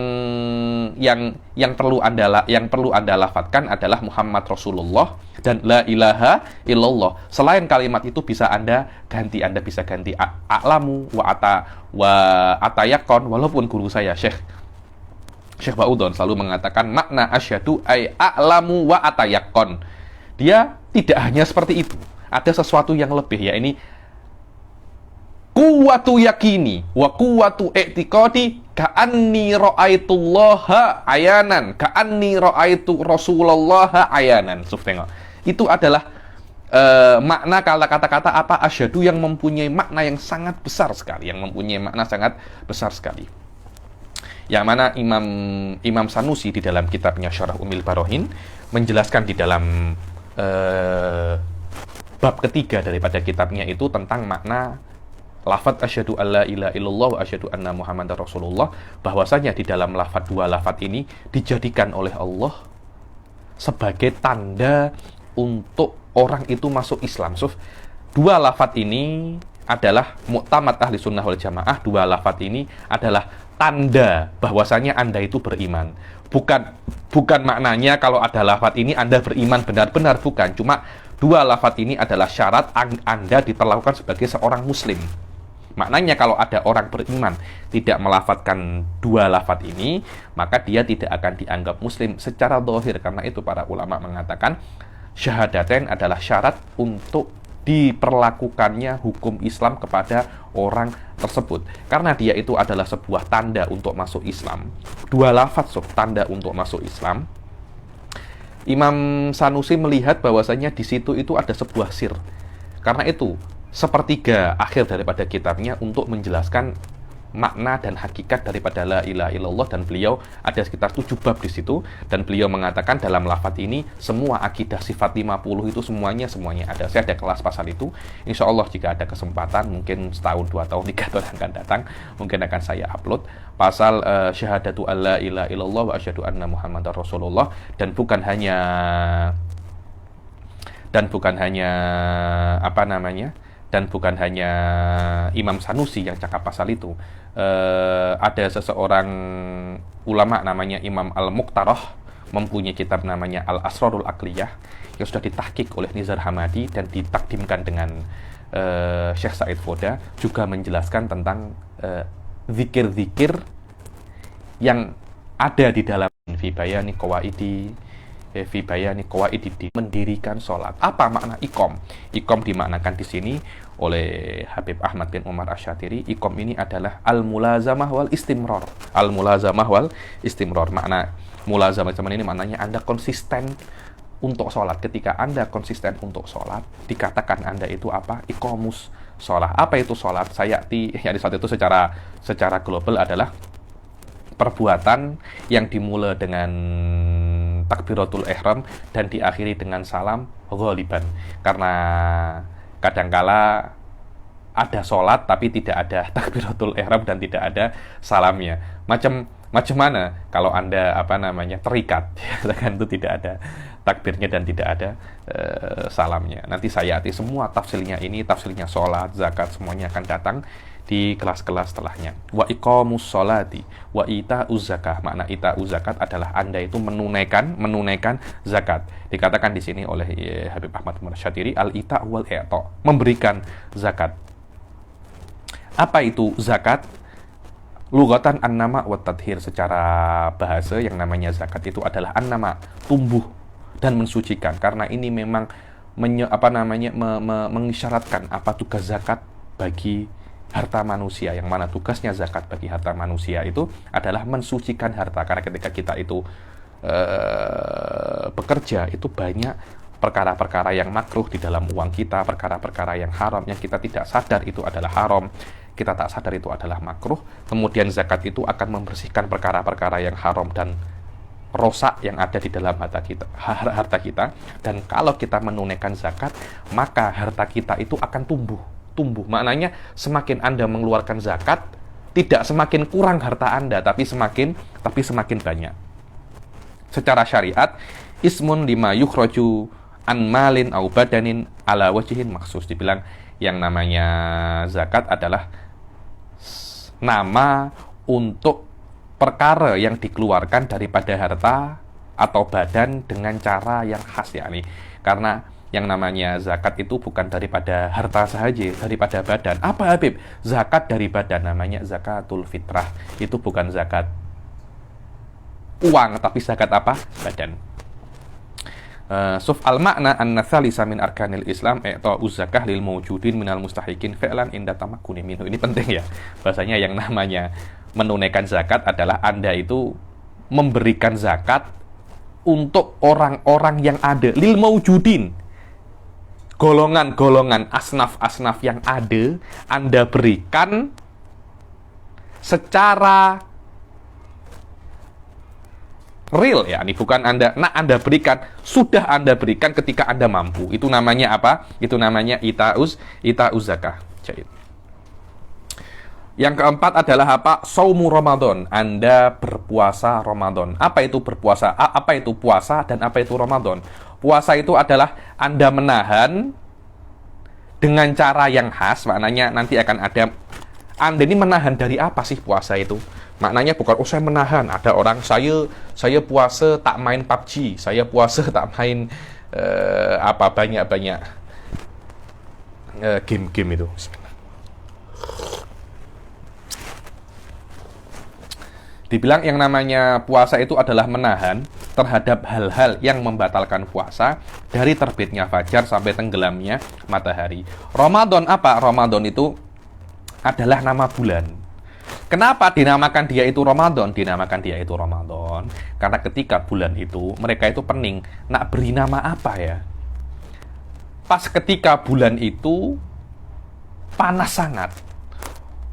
perlu Anda lafadzkan adalah Muhammad Rasulullah dan la ilaha illallah. Selain kalimat itu bisa Anda ganti. Anda bisa ganti a'lamu wa atayakon. Walaupun guru saya Syekh Ba'udon selalu mengatakan makna asyhadu ay a'lamu wa atayakon. Dia tidak hanya seperti itu. Ada sesuatu yang lebih, ya ini kuwatu yakini wa kuwatu i'tiqadi ka'anni ra'aitullaha ayanan, ka'anni ra'aitu Rasulullah ayanan. Tengok. Itu adalah makna kata-kata apa asyhadu yang mempunyai makna yang sangat besar sekali, Yang mana Imam Sanusi di dalam kitabnya Syarah Ummil Barohin menjelaskan di dalam bab ketiga daripada kitabnya itu tentang makna lafadz asyhadu alla ilaha illallah wa asyhadu anna muhammadar rasulullah, bahwasanya di dalam dua lafadz ini dijadikan oleh Allah sebagai tanda untuk orang itu masuk Islam. So, dua lafadz ini adalah muktamad ahli sunnah wal jamaah. Dua lafadz ini adalah tanda bahwasanya Anda itu beriman. Bukan maknanya kalau ada lafadz ini Anda beriman benar-benar, bukan. Cuma dua lafadz ini adalah syarat Anda diperlakukan sebagai seorang muslim. Maknanya kalau ada orang beriman tidak melafadzkan dua lafadz ini, maka dia tidak akan dianggap muslim secara zahir. Karena itu para ulama mengatakan syahadatain adalah syarat untuk diperlakukannya hukum Islam kepada orang tersebut, karena dia itu adalah sebuah tanda untuk masuk Islam. Dua lafadz tanda untuk masuk Islam. Imam Sanusi melihat bahwasanya di situ itu ada sebuah sir. Karena itu sepertiga akhir daripada kitabnya untuk menjelaskan makna dan hakikat daripada la ilaha illallah, dan beliau ada sekitar 7 bab di situ, dan beliau mengatakan dalam lafadz ini semua akidah sifat 50 itu semuanya ada. Saya ada kelas pasal itu. Insya Allah jika ada kesempatan, mungkin setahun, 2 tahun, 3 tahun akan datang, mungkin akan saya upload pasal syahadatu alla ilaha illallah wa asyhadu anna muhammadar rasulullah. Dan bukan hanya Imam Sanusi yang cakap pasal itu. Ada seseorang ulama namanya Imam Al-Muqtarah, mempunyai kitab namanya Al-Asrarul Aqliyah yang sudah ditahqiq oleh Nizar Hamadi dan ditakdimkan dengan Syekh Said Foda, juga menjelaskan tentang zikir-zikir yang ada di dalam fi bayani qawaidi mendirikan sholat. Apa makna iqom? Iqom dimaknakan di sini oleh Habib Ahmad bin Umar Asy-Syatiri. Iqom ini adalah al-mulazamah wal istimrar. Al-mulazamah wal istimrar. Makna mulazamah ini maknanya Anda konsisten untuk sholat. Ketika Anda konsisten untuk sholat, dikatakan Anda itu apa? Iqomus sholat. Apa itu sholat? Yang sholat itu secara global adalah perbuatan yang dimulai dengan takbiratul ihram dan diakhiri dengan salam ghaliban. Karena kadangkala ada sholat tapi tidak ada takbiratul ihram dan tidak ada salamnya. Macam mana kalau Anda terikat, kan itu tidak ada takbirnya dan tidak ada salamnya. Nanti saya semua tafsirnya sholat, zakat, semuanya akan datang di kelas-kelas setelahnya. Wa iqamus sholati wa ita'uz zakah. Makna ita'uz zakat adalah Anda itu menunaikan zakat. Dikatakan di sini oleh Habib Ahmad bin Syatiri, al-ita' wal i'ta', memberikan zakat. Apa itu zakat? Lughatan an-nama wa tadhir. Secara bahasa yang namanya zakat itu adalah an-nama, tumbuh dan mensucikan. Karena ini memang mengisyaratkan apa tugas zakat bagi harta manusia, yang mana tugasnya zakat bagi harta manusia itu adalah mensucikan harta. Karena ketika kita itu bekerja, itu banyak perkara-perkara yang makruh di dalam uang kita, perkara-perkara yang haram yang kita tidak sadar itu adalah haram, kita tak sadar itu adalah makruh. Kemudian zakat itu akan membersihkan perkara-perkara yang haram dan rosak yang ada di dalam harta kita. Dan kalau kita menunaikan zakat, maka harta kita itu akan tumbuh. Maknanya semakin Anda mengeluarkan zakat, tidak semakin kurang harta Anda, tapi semakin banyak. Secara syariat, ismun lima yukhraju an malin au badanin ala wajhin maksus. Dibilang yang namanya zakat adalah nama untuk perkara yang dikeluarkan daripada harta atau badan dengan cara yang khas, yakni karena yang namanya zakat itu bukan daripada harta saja, daripada badan. Apa Habib? Zakat dari badan, namanya zakatul fitrah. Itu bukan zakat uang, tapi zakat apa? Badan. Suf al-makna anna thalisa min arkanil Islam i'ta'uz zakah lil mawjudin minal mustahiqin fi'lan inda tamakkuni minhu. Ini penting ya. Bahasanya yang namanya menunaikan zakat adalah Anda itu memberikan zakat untuk orang-orang yang ada, lil mawjudin, golongan-golongan, asnaf-asnaf yang ada, Anda berikan secara real ya, ini bukan Anda berikan, sudah Anda berikan ketika Anda mampu. Itu namanya apa? Itu namanya ita'uz zakah. Jadi, yang keempat adalah apa? Saumu Ramadan. Anda berpuasa Ramadan. Apa itu berpuasa? Apa itu puasa dan apa itu Ramadan? Puasa itu adalah Anda menahan dengan cara yang khas, maknanya nanti akan ada. Anda ini menahan dari apa sih puasa itu? Maknanya bukan, oh saya menahan. Ada orang, saya puasa tak main PUBG, saya puasa tak main banyak-banyak game-game itu. Dibilang yang namanya puasa itu adalah menahan terhadap hal-hal yang membatalkan puasa dari terbitnya fajar sampai tenggelamnya matahari. Ramadan apa? Ramadan itu adalah nama bulan. Kenapa dinamakan dia itu Ramadan? Dinamakan dia itu Ramadan karena ketika bulan itu, mereka itu pening, nak beri nama apa ya? Pas ketika bulan itu panas sangat.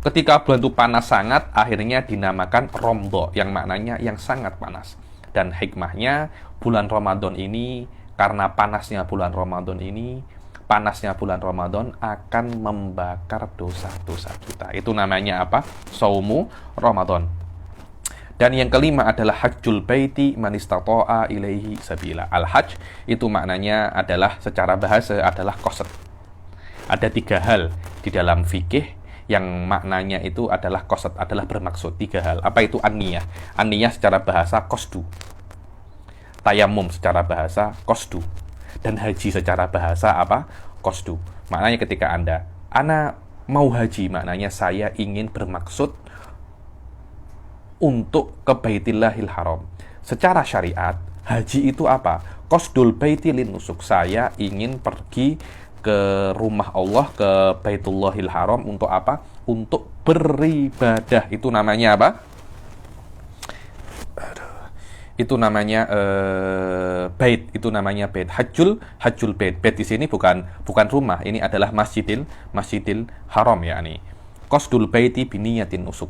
Ketika bulan itu panas sangat, akhirnya dinamakan Romdo, yang maknanya yang sangat panas. Dan hikmahnya, bulan Ramadan ini, karena panasnya bulan Ramadan akan membakar dosa-dosa kita. Itu namanya apa? Saumu Ramadan. Dan yang kelima adalah hajjul baiti man istata'a ilaihi sabila. Al-hajj itu maknanya adalah, secara bahasa adalah qasd. Ada 3 hal di dalam fikih yang maknanya itu adalah qasd, adalah bermaksud 3 hal. Apa itu an-niyah? An-niyah secara bahasa qasdu. Tayamum secara bahasa qasdu. Dan haji secara bahasa apa? Qasdu. Maknanya ketika Ana mau haji, maknanya saya ingin bermaksud untuk ke Baitillahil Haram. Secara syariat, haji itu apa? Qasdul baiti lin nusuk. Saya ingin pergi ke rumah Allah, ke Baitullahil Haram untuk apa? Untuk beribadah. Itu namanya apa? Itu namanya bait. Itu namanya bait. Hajjul bait. Bait di sini bukan rumah. Ini adalah Masjidil Haram ya nih. Qasdul baiti biniyatin nusuk.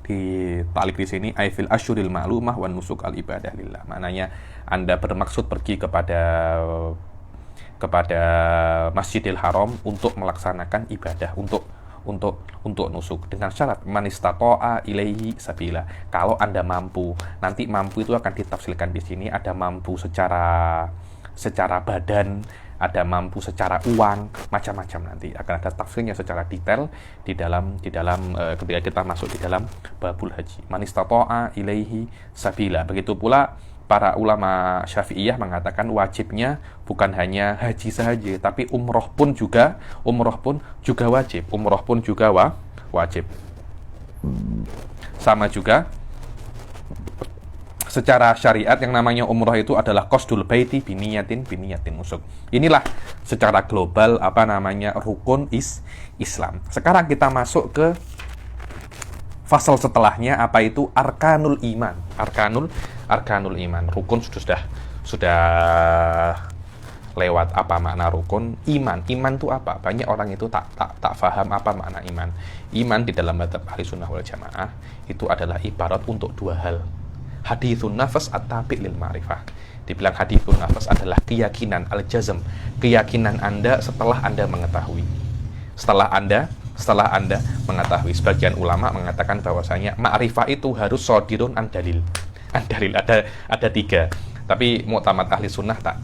Di talik di sini aifil asyuril ma'lumah wan nusuk al ibadah lillah. Maknanya Anda bermaksud pergi kepada Masjidil Haram untuk melaksanakan ibadah, untuk nusuk, dengan syarat man istata'a ilaihi sabila. Kalau Anda mampu, nanti mampu itu akan ditafsirkan di sini, ada mampu secara badan, ada mampu secara uang, macam-macam, nanti akan ada tafsirnya secara detail di dalam ketika kita masuk di dalam babul haji. Man istata'a ilaihi sabila. Begitu pula para ulama Syafi'iyah mengatakan wajibnya bukan hanya haji saja, tapi umroh pun juga wajib. Umroh pun juga wajib. Sama juga secara syariat yang namanya umroh itu adalah qasdul baiti biniyatin nusuk. Inilah secara global apa namanya rukun Islam. Sekarang kita masuk ke fasal setelahnya, apa itu arkanul iman. Arkanul iman. Rukun sudah lewat apa makna rukun. Iman itu apa? Banyak orang itu tak paham apa makna iman. Iman di dalam mazhab ahli sunnah wal jamaah itu adalah ibarat untuk 2 hal. Hadithun nafas at-tabi' lil ma'rifah. Dibilang hadithun nafas adalah keyakinan al-jazm, keyakinan Anda setelah Anda mengetahui. Setelah Anda mengetahui, sebagian ulama mengatakan bahwasanya ma'rifah itu harus sodirun an dalil. Ada 3, tapi mu'tamad ahli sunnah tak,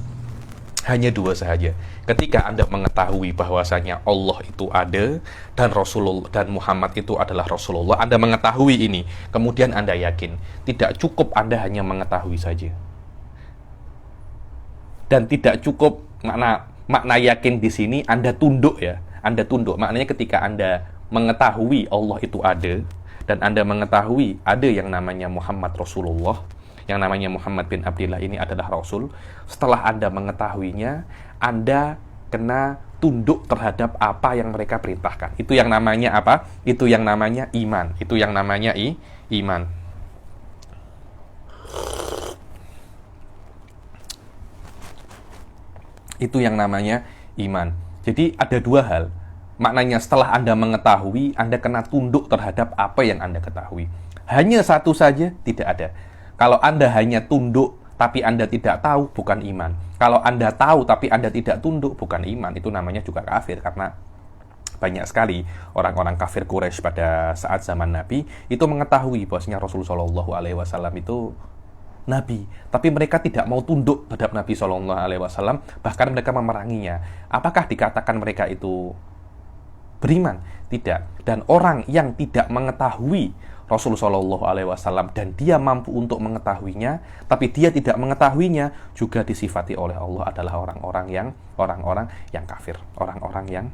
hanya 2 saja. Ketika Anda mengetahui bahwasanya Allah itu ada dan Rasulullah dan Muhammad itu adalah Rasulullah, Anda mengetahui ini, kemudian Anda yakin. Tidak cukup Anda hanya mengetahui saja. Dan tidak cukup makna yakin di sini Anda tunduk ya. Anda tunduk. Maknanya ketika Anda mengetahui Allah itu ada dan Anda mengetahui ada yang namanya Muhammad Rasulullah, yang namanya Muhammad bin Abdillah ini adalah Rasul, setelah Anda mengetahuinya, Anda kena tunduk terhadap apa yang mereka perintahkan. Itu yang namanya apa? Itu yang namanya iman. Itu yang namanya iman. Itu yang namanya iman. Jadi ada 2 hal. Maknanya setelah Anda mengetahui, Anda kena tunduk terhadap apa yang Anda ketahui. Hanya satu saja tidak ada. Kalau Anda hanya tunduk tapi Anda tidak tahu, bukan iman. Kalau Anda tahu tapi Anda tidak tunduk, bukan iman. Itu namanya juga kafir, karena banyak sekali orang-orang kafir Quraisy pada saat zaman Nabi itu mengetahui bahwasanya Rasulullah Shallallahu Alaihi Wasallam itu Nabi, tapi mereka tidak mau tunduk terhadap Nabi Shallallahu Alaihi Wasallam, bahkan mereka memeranginya. Apakah dikatakan mereka itu beriman? Tidak. Dan orang yang tidak mengetahui Rasulullah Shallallahu Alaihi Wasallam dan dia mampu untuk mengetahuinya, tapi dia tidak mengetahuinya, juga disifati oleh Allah adalah orang-orang yang kafir, orang-orang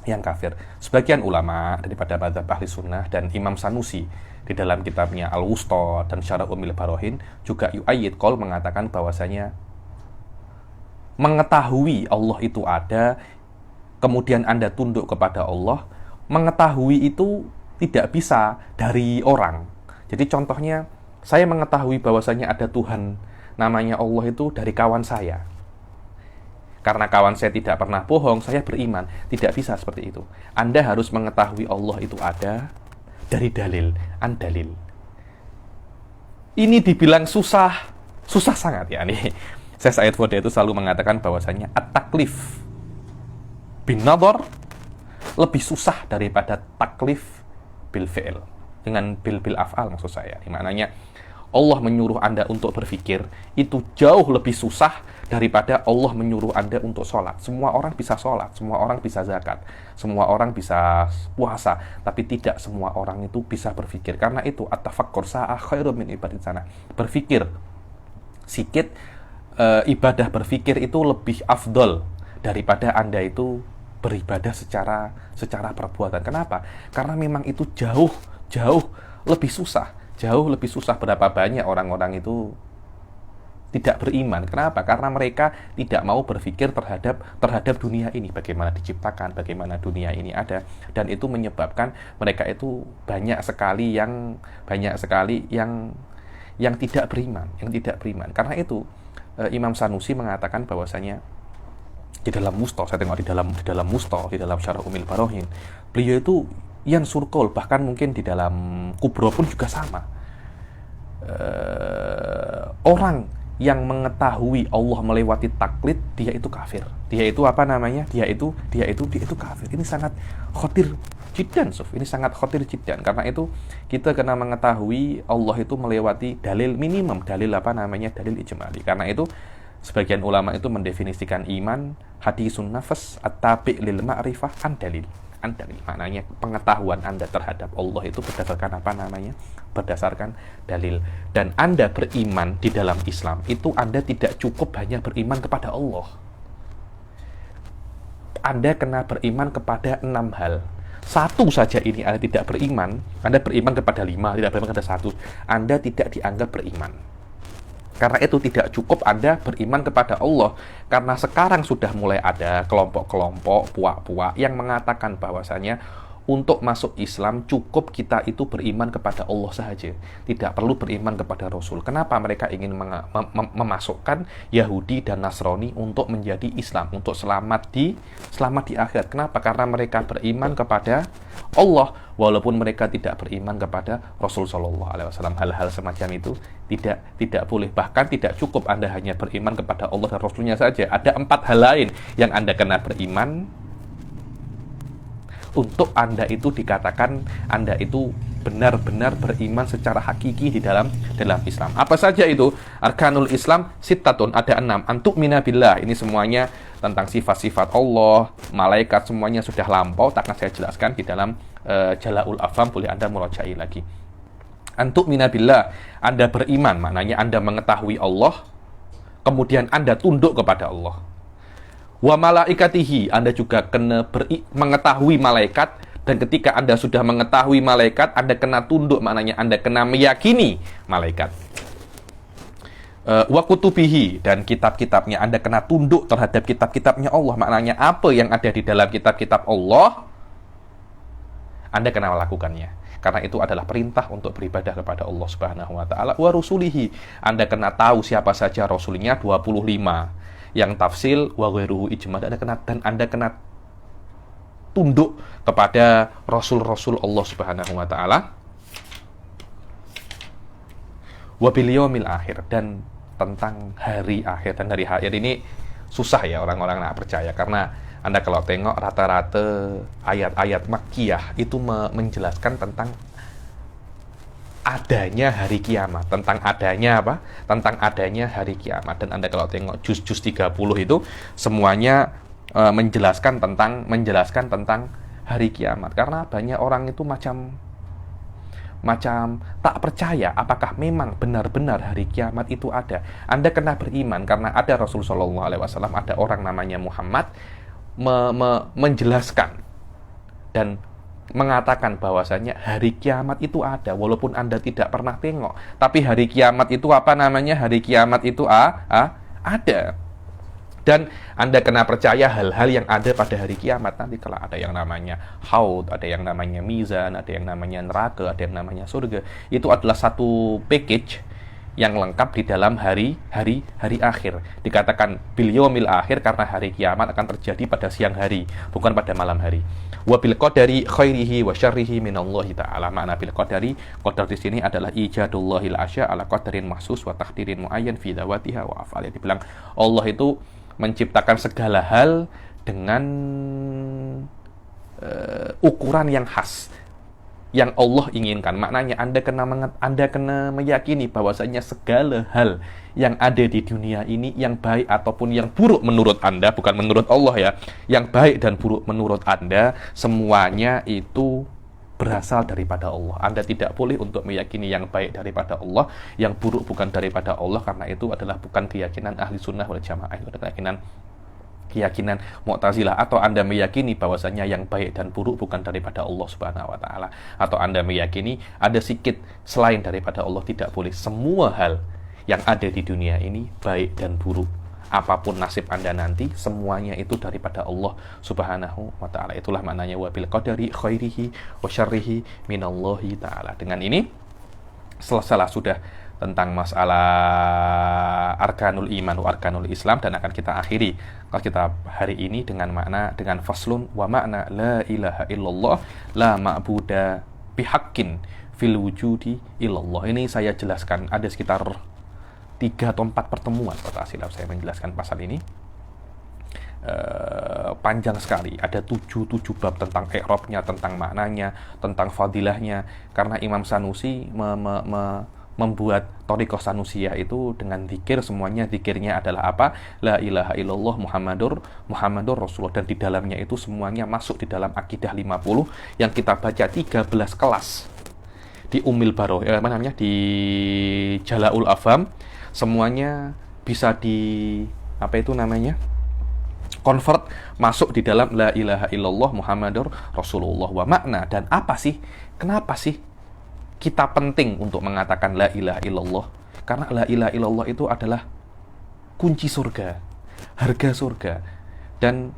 yang kafir. Sebagian ulama daripada mazhab ahli sunnah dan Imam Sanusi di dalam kitabnya Al-Wusta dan Syarah Umil Barohin juga yu'ayyid qaul mengatakan bahwasanya mengetahui Allah itu ada, kemudian Anda tunduk kepada Allah, mengetahui itu tidak bisa dari orang. Jadi contohnya, saya mengetahui bahwasanya ada Tuhan namanya Allah itu dari kawan saya. Karena kawan saya tidak pernah bohong, saya beriman. Tidak bisa seperti itu. Anda harus mengetahui Allah itu ada dari dalil, an-dalil. Ini dibilang susah sangat ya nih. Syekh Said Fodeh itu selalu mengatakan bahwasanya at-taklif bin nadhar lebih susah daripada taklif bil fi'il, dengan bil af'al maksud saya. Di mananya Allah menyuruh Anda untuk berpikir itu jauh lebih susah daripada Allah menyuruh Anda untuk sholat. Semua orang bisa sholat, semua orang bisa zakat, semua orang bisa puasa, tapi tidak semua orang itu bisa berpikir. Karena itu at-tafakkur sa'ah khairum min ibadat sana. Berpikir sikit, ibadah berpikir itu lebih afdol daripada Anda itu beribadah secara perbuatan. Kenapa? Karena memang itu jauh lebih susah. Jauh lebih susah. Berapa banyak orang-orang itu tidak beriman. Kenapa? Karena mereka tidak mau berpikir terhadap dunia ini, bagaimana diciptakan, bagaimana dunia ini ada, dan itu menyebabkan mereka itu banyak sekali yang tidak beriman, Karena itu Imam Sanusi mengatakan bahwasanya di dalam Musta, saya tengok di dalam Musta, di dalam Syarah Umil Barohin, beliau itu yang surkol, bahkan mungkin di dalam Kubro pun juga sama. Orang yang mengetahui Allah melewati taklid, dia itu kafir. Dia itu apa namanya? Dia itu kafir. Ini sangat khotir jiddan, Suf. Ini sangat khotir jiddan. Karena itu kita kena mengetahui Allah itu melewati dalil minimum, dalil ijmali. Karena itu sebagian ulama itu mendefinisikan iman hadisun nafas at-tabi' lil ma'rifah an dalil. Maknanya pengetahuan Anda terhadap Allah itu berdasarkan berdasarkan dalil. Dan Anda beriman di dalam Islam itu Anda tidak cukup hanya beriman kepada Allah. Anda kena beriman kepada 6 hal. Satu saja ini Anda tidak beriman, Anda beriman kepada 5, tidak beriman kepada 1, Anda tidak dianggap beriman. Karena itu tidak cukup Anda beriman kepada Allah. Karena sekarang sudah mulai ada kelompok-kelompok, puak-puak yang mengatakan bahwasanya untuk masuk Islam cukup kita itu beriman kepada Allah saja, tidak perlu beriman kepada Rasul. Kenapa mereka ingin memasukkan Yahudi dan Nasrani untuk menjadi Islam, untuk selamat di akhirat? Kenapa? Karena mereka beriman kepada Allah walaupun mereka tidak beriman kepada Rasul Shallallahu Alaihi Wasallam. Hal-hal semacam itu tidak boleh. Bahkan tidak cukup Anda hanya beriman kepada Allah dan Rasulnya saja. Ada 4 hal lain yang Anda kena beriman untuk Anda itu dikatakan Anda itu benar-benar beriman secara hakiki di dalam Islam. Apa saja itu? Arkanul Islam sittatun, ada 6. Antu'mina billah, ini semuanya tentang sifat-sifat Allah, malaikat, semuanya sudah lampau, takkan saya jelaskan di dalam Jala'ul Afham, boleh Anda muraja'i lagi. Antu'mina billah, Anda beriman, maknanya Anda mengetahui Allah, kemudian Anda tunduk kepada Allah. Wa malaikatihi, Anda juga kena mengetahui malaikat, dan ketika Anda sudah mengetahui malaikat, Anda kena tunduk, maknanya Anda kena meyakini malaikat. Wa kutubihi, dan kitab-kitabnya, Anda kena tunduk terhadap kitab-kitabnya Allah, maknanya apa yang ada di dalam kitab-kitab Allah, Anda kena melakukannya. Karena itu adalah perintah untuk beribadah kepada Allah Subhanahu wa taala. Wa rusulihi, Anda kena tahu siapa saja rasulnya, 25. Yang tafsil wa ghairuhu ijma, dan Anda kena tunduk kepada rasul-rasul Allah Subhanahu wa taala. bil yaumil akhir, dan tentang hari akhir. Dan hari akhir ini susah ya orang-orang nggak percaya, karena Anda kalau tengok rata-rata ayat-ayat Makkiyah itu menjelaskan tentang adanya hari kiamat, tentang adanya apa? Tentang adanya hari kiamat. Dan Anda kalau tengok juz-juz 30 itu semuanya menjelaskan tentang hari kiamat. Karena banyak orang itu macam tak percaya apakah memang benar-benar hari kiamat itu ada. Anda kena beriman karena ada Rasulullah SAW, ada orang namanya Muhammad menjelaskan dan mengatakan bahwasanya hari kiamat itu ada, walaupun Anda tidak pernah tengok. Tapi hari kiamat itu apa namanya? Hari kiamat itu ada. Dan Anda kena percaya hal-hal yang ada pada hari kiamat. Nanti kalau ada yang namanya haud, ada yang namanya mizan, ada yang namanya neraka, ada yang namanya surga, itu adalah satu package yang lengkap di dalam hari akhir. Dikatakan bil yaumil akhir karena hari kiamat akan terjadi pada siang hari, bukan pada malam hari. Wa bil qadari khairihi wa syarrihi minallahi ta'ala. Makna bil qadari, qadar di sini adalah ijadullahil asya ala qadarin mahsus wa taqdirin muayyan fi dawatiha wa af'al. Dibilang Allah itu menciptakan segala hal dengan ukuran yang khas yang Allah inginkan. Maknanya Anda kena meyakini bahwasanya segala hal yang ada di dunia ini, yang baik ataupun yang buruk menurut Anda, bukan menurut Allah ya, yang baik dan buruk menurut Anda, semuanya itu berasal daripada Allah. Anda tidak boleh untuk meyakini yang baik daripada Allah, yang buruk bukan daripada Allah, karena itu adalah bukan keyakinan ahli sunnah wal jamaah. Itu adalah keyakinan Mu'tazilah. Atau Anda meyakini bahwasanya yang baik dan buruk bukan daripada Allah Subhanahu wa taala, atau Anda meyakini ada sikit selain daripada Allah. Tidak boleh. Semua hal yang ada di dunia ini, baik dan buruk, apapun nasib Anda nanti, semuanya itu daripada Allah Subhanahu wa ta'ala. Itulah maknanya wabil qadari khairihi wa syarrihi minallahi ta'ala. Dengan ini selesailah sudah tentang masalah arkanul iman wa arkanul islam, dan akan kita akhiri kalau kita hari ini dengan dengan faslun wa makna la ilaha illallah la ma'buda bihaqqin fil wujudi illallah. Ini saya jelaskan ada sekitar 3 atau 4 pertemuan kata silap saya menjelaskan pasal ini. Panjang sekali, ada 7 bab tentang i'rabnya, tentang maknanya, tentang fadilahnya. Karena Imam Sanusi membuat thariqah Sanusiyah itu dengan zikir, semuanya zikirnya adalah apa? La ilaha illallah Muhammadur Rasulullah. Dan di dalamnya itu semuanya masuk di dalam akidah 50 yang kita baca 13 kelas di di Jala'ul Afham. Semuanya bisa convert masuk di dalam la ilaha illallah Muhammadur Rasulullah. Wa makna, dan apa sih? Kenapa sih kita penting untuk mengatakan la ilaha illallah? Karena la ilaha illallah itu adalah kunci surga, harga surga, dan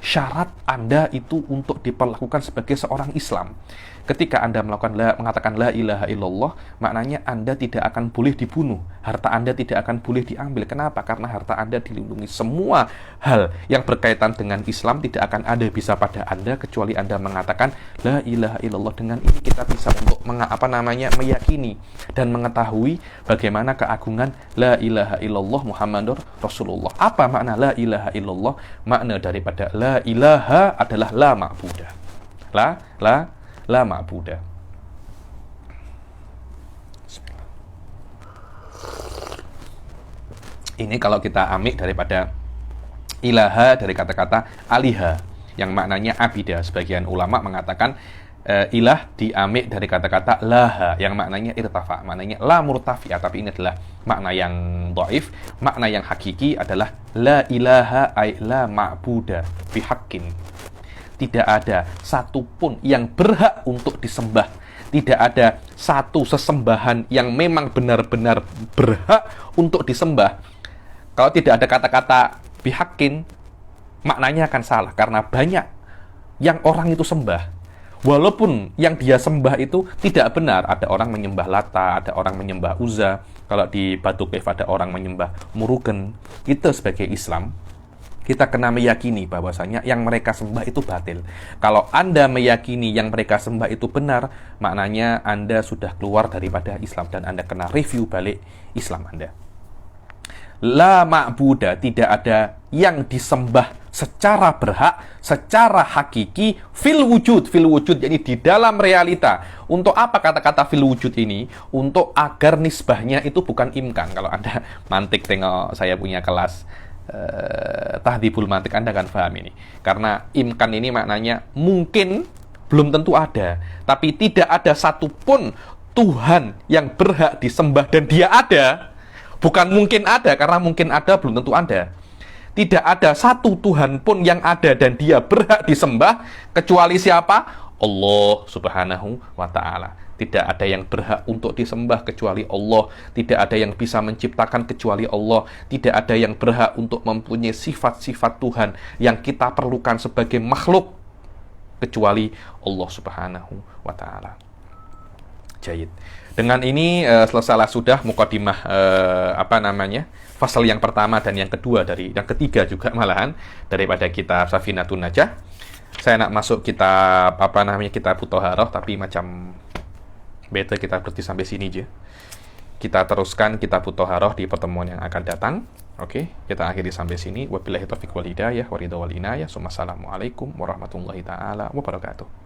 syarat Anda itu untuk diperlakukan sebagai seorang Islam. Ketika Anda mengatakan la ilaha illallah, maknanya Anda tidak akan boleh dibunuh, harta Anda tidak akan boleh diambil. Kenapa? Karena harta Anda dilindungi. Semua hal yang berkaitan dengan Islam tidak akan ada bisa pada Anda kecuali Anda mengatakan la ilaha illallah. Dengan ini kita bisa untuk meyakini dan mengetahui bagaimana keagungan la ilaha illallah Muhammadur Rasulullah. Apa makna la ilaha illallah? Makna daripada la ilaha adalah la ma'budah. La ma'budah. Ini kalau kita ambil daripada ilaha dari kata-kata aliha yang maknanya abidah. Sebagian ulama mengatakan ilah diambil dari kata-kata laha yang maknanya irtafa, maknanya la murtafi'ah. Tapi ini adalah makna yang dhaif. Makna yang hakiki adalah la ilaha ay la ma'budah bihaqqin. Tidak ada satupun yang berhak untuk disembah. Tidak ada satu sesembahan yang memang benar-benar berhak untuk disembah. Kalau tidak ada kata-kata bihaqqin, maknanya akan salah. Karena banyak yang orang itu sembah, walaupun yang dia sembah itu tidak benar. Ada orang menyembah Lata, ada orang menyembah Uzza. Kalau di Batu Cave ada orang menyembah Murugen. Kita sebagai Islam, Kita kena meyakini bahwasanya yang mereka sembah itu batil. Kalau Anda meyakini yang mereka sembah itu benar, maknanya Anda sudah keluar daripada Islam dan Anda kena review balik Islam Anda. La ma'buda, tidak ada yang disembah secara berhak, secara hakiki, fil wujud, yakni di dalam realita. Untuk apa kata-kata fil wujud ini? Untuk agar nisbahnya itu bukan imkan. Kalau Anda mantik tengok saya punya kelas tahdhibul mantik, Anda akan paham ini. Karena imkan ini maknanya mungkin, belum tentu ada. Tapi tidak ada satupun Tuhan yang berhak disembah dan dia ada. Bukan mungkin ada, karena mungkin ada belum tentu ada. Tidak ada satu Tuhan pun yang ada dan dia berhak disembah kecuali siapa? Allah Subhanahu wa ta'ala. Tidak ada yang berhak untuk disembah kecuali Allah. Tidak ada yang bisa menciptakan kecuali Allah. Tidak ada yang berhak untuk mempunyai sifat-sifat Tuhan yang kita perlukan sebagai makhluk kecuali Allah Subhanahu wa ta'ala. Jayid. Dengan ini selesailah sudah mukadimah fasal yang pertama dan yang kedua yang ketiga juga malahan daripada kitab Safinatun Najah. Saya nak masuk kitab kitab Thaharah, tapi macam beta kita berhenti sampai sini aja. Kita teruskan kitab Thaharah di pertemuan yang akan datang. Oke, kita akhiri sampai sini. Wabillahi taufiq wal hidayah wa ridha wal inayah. Assalamualaikum warahmatullahi taala wabarakatuh.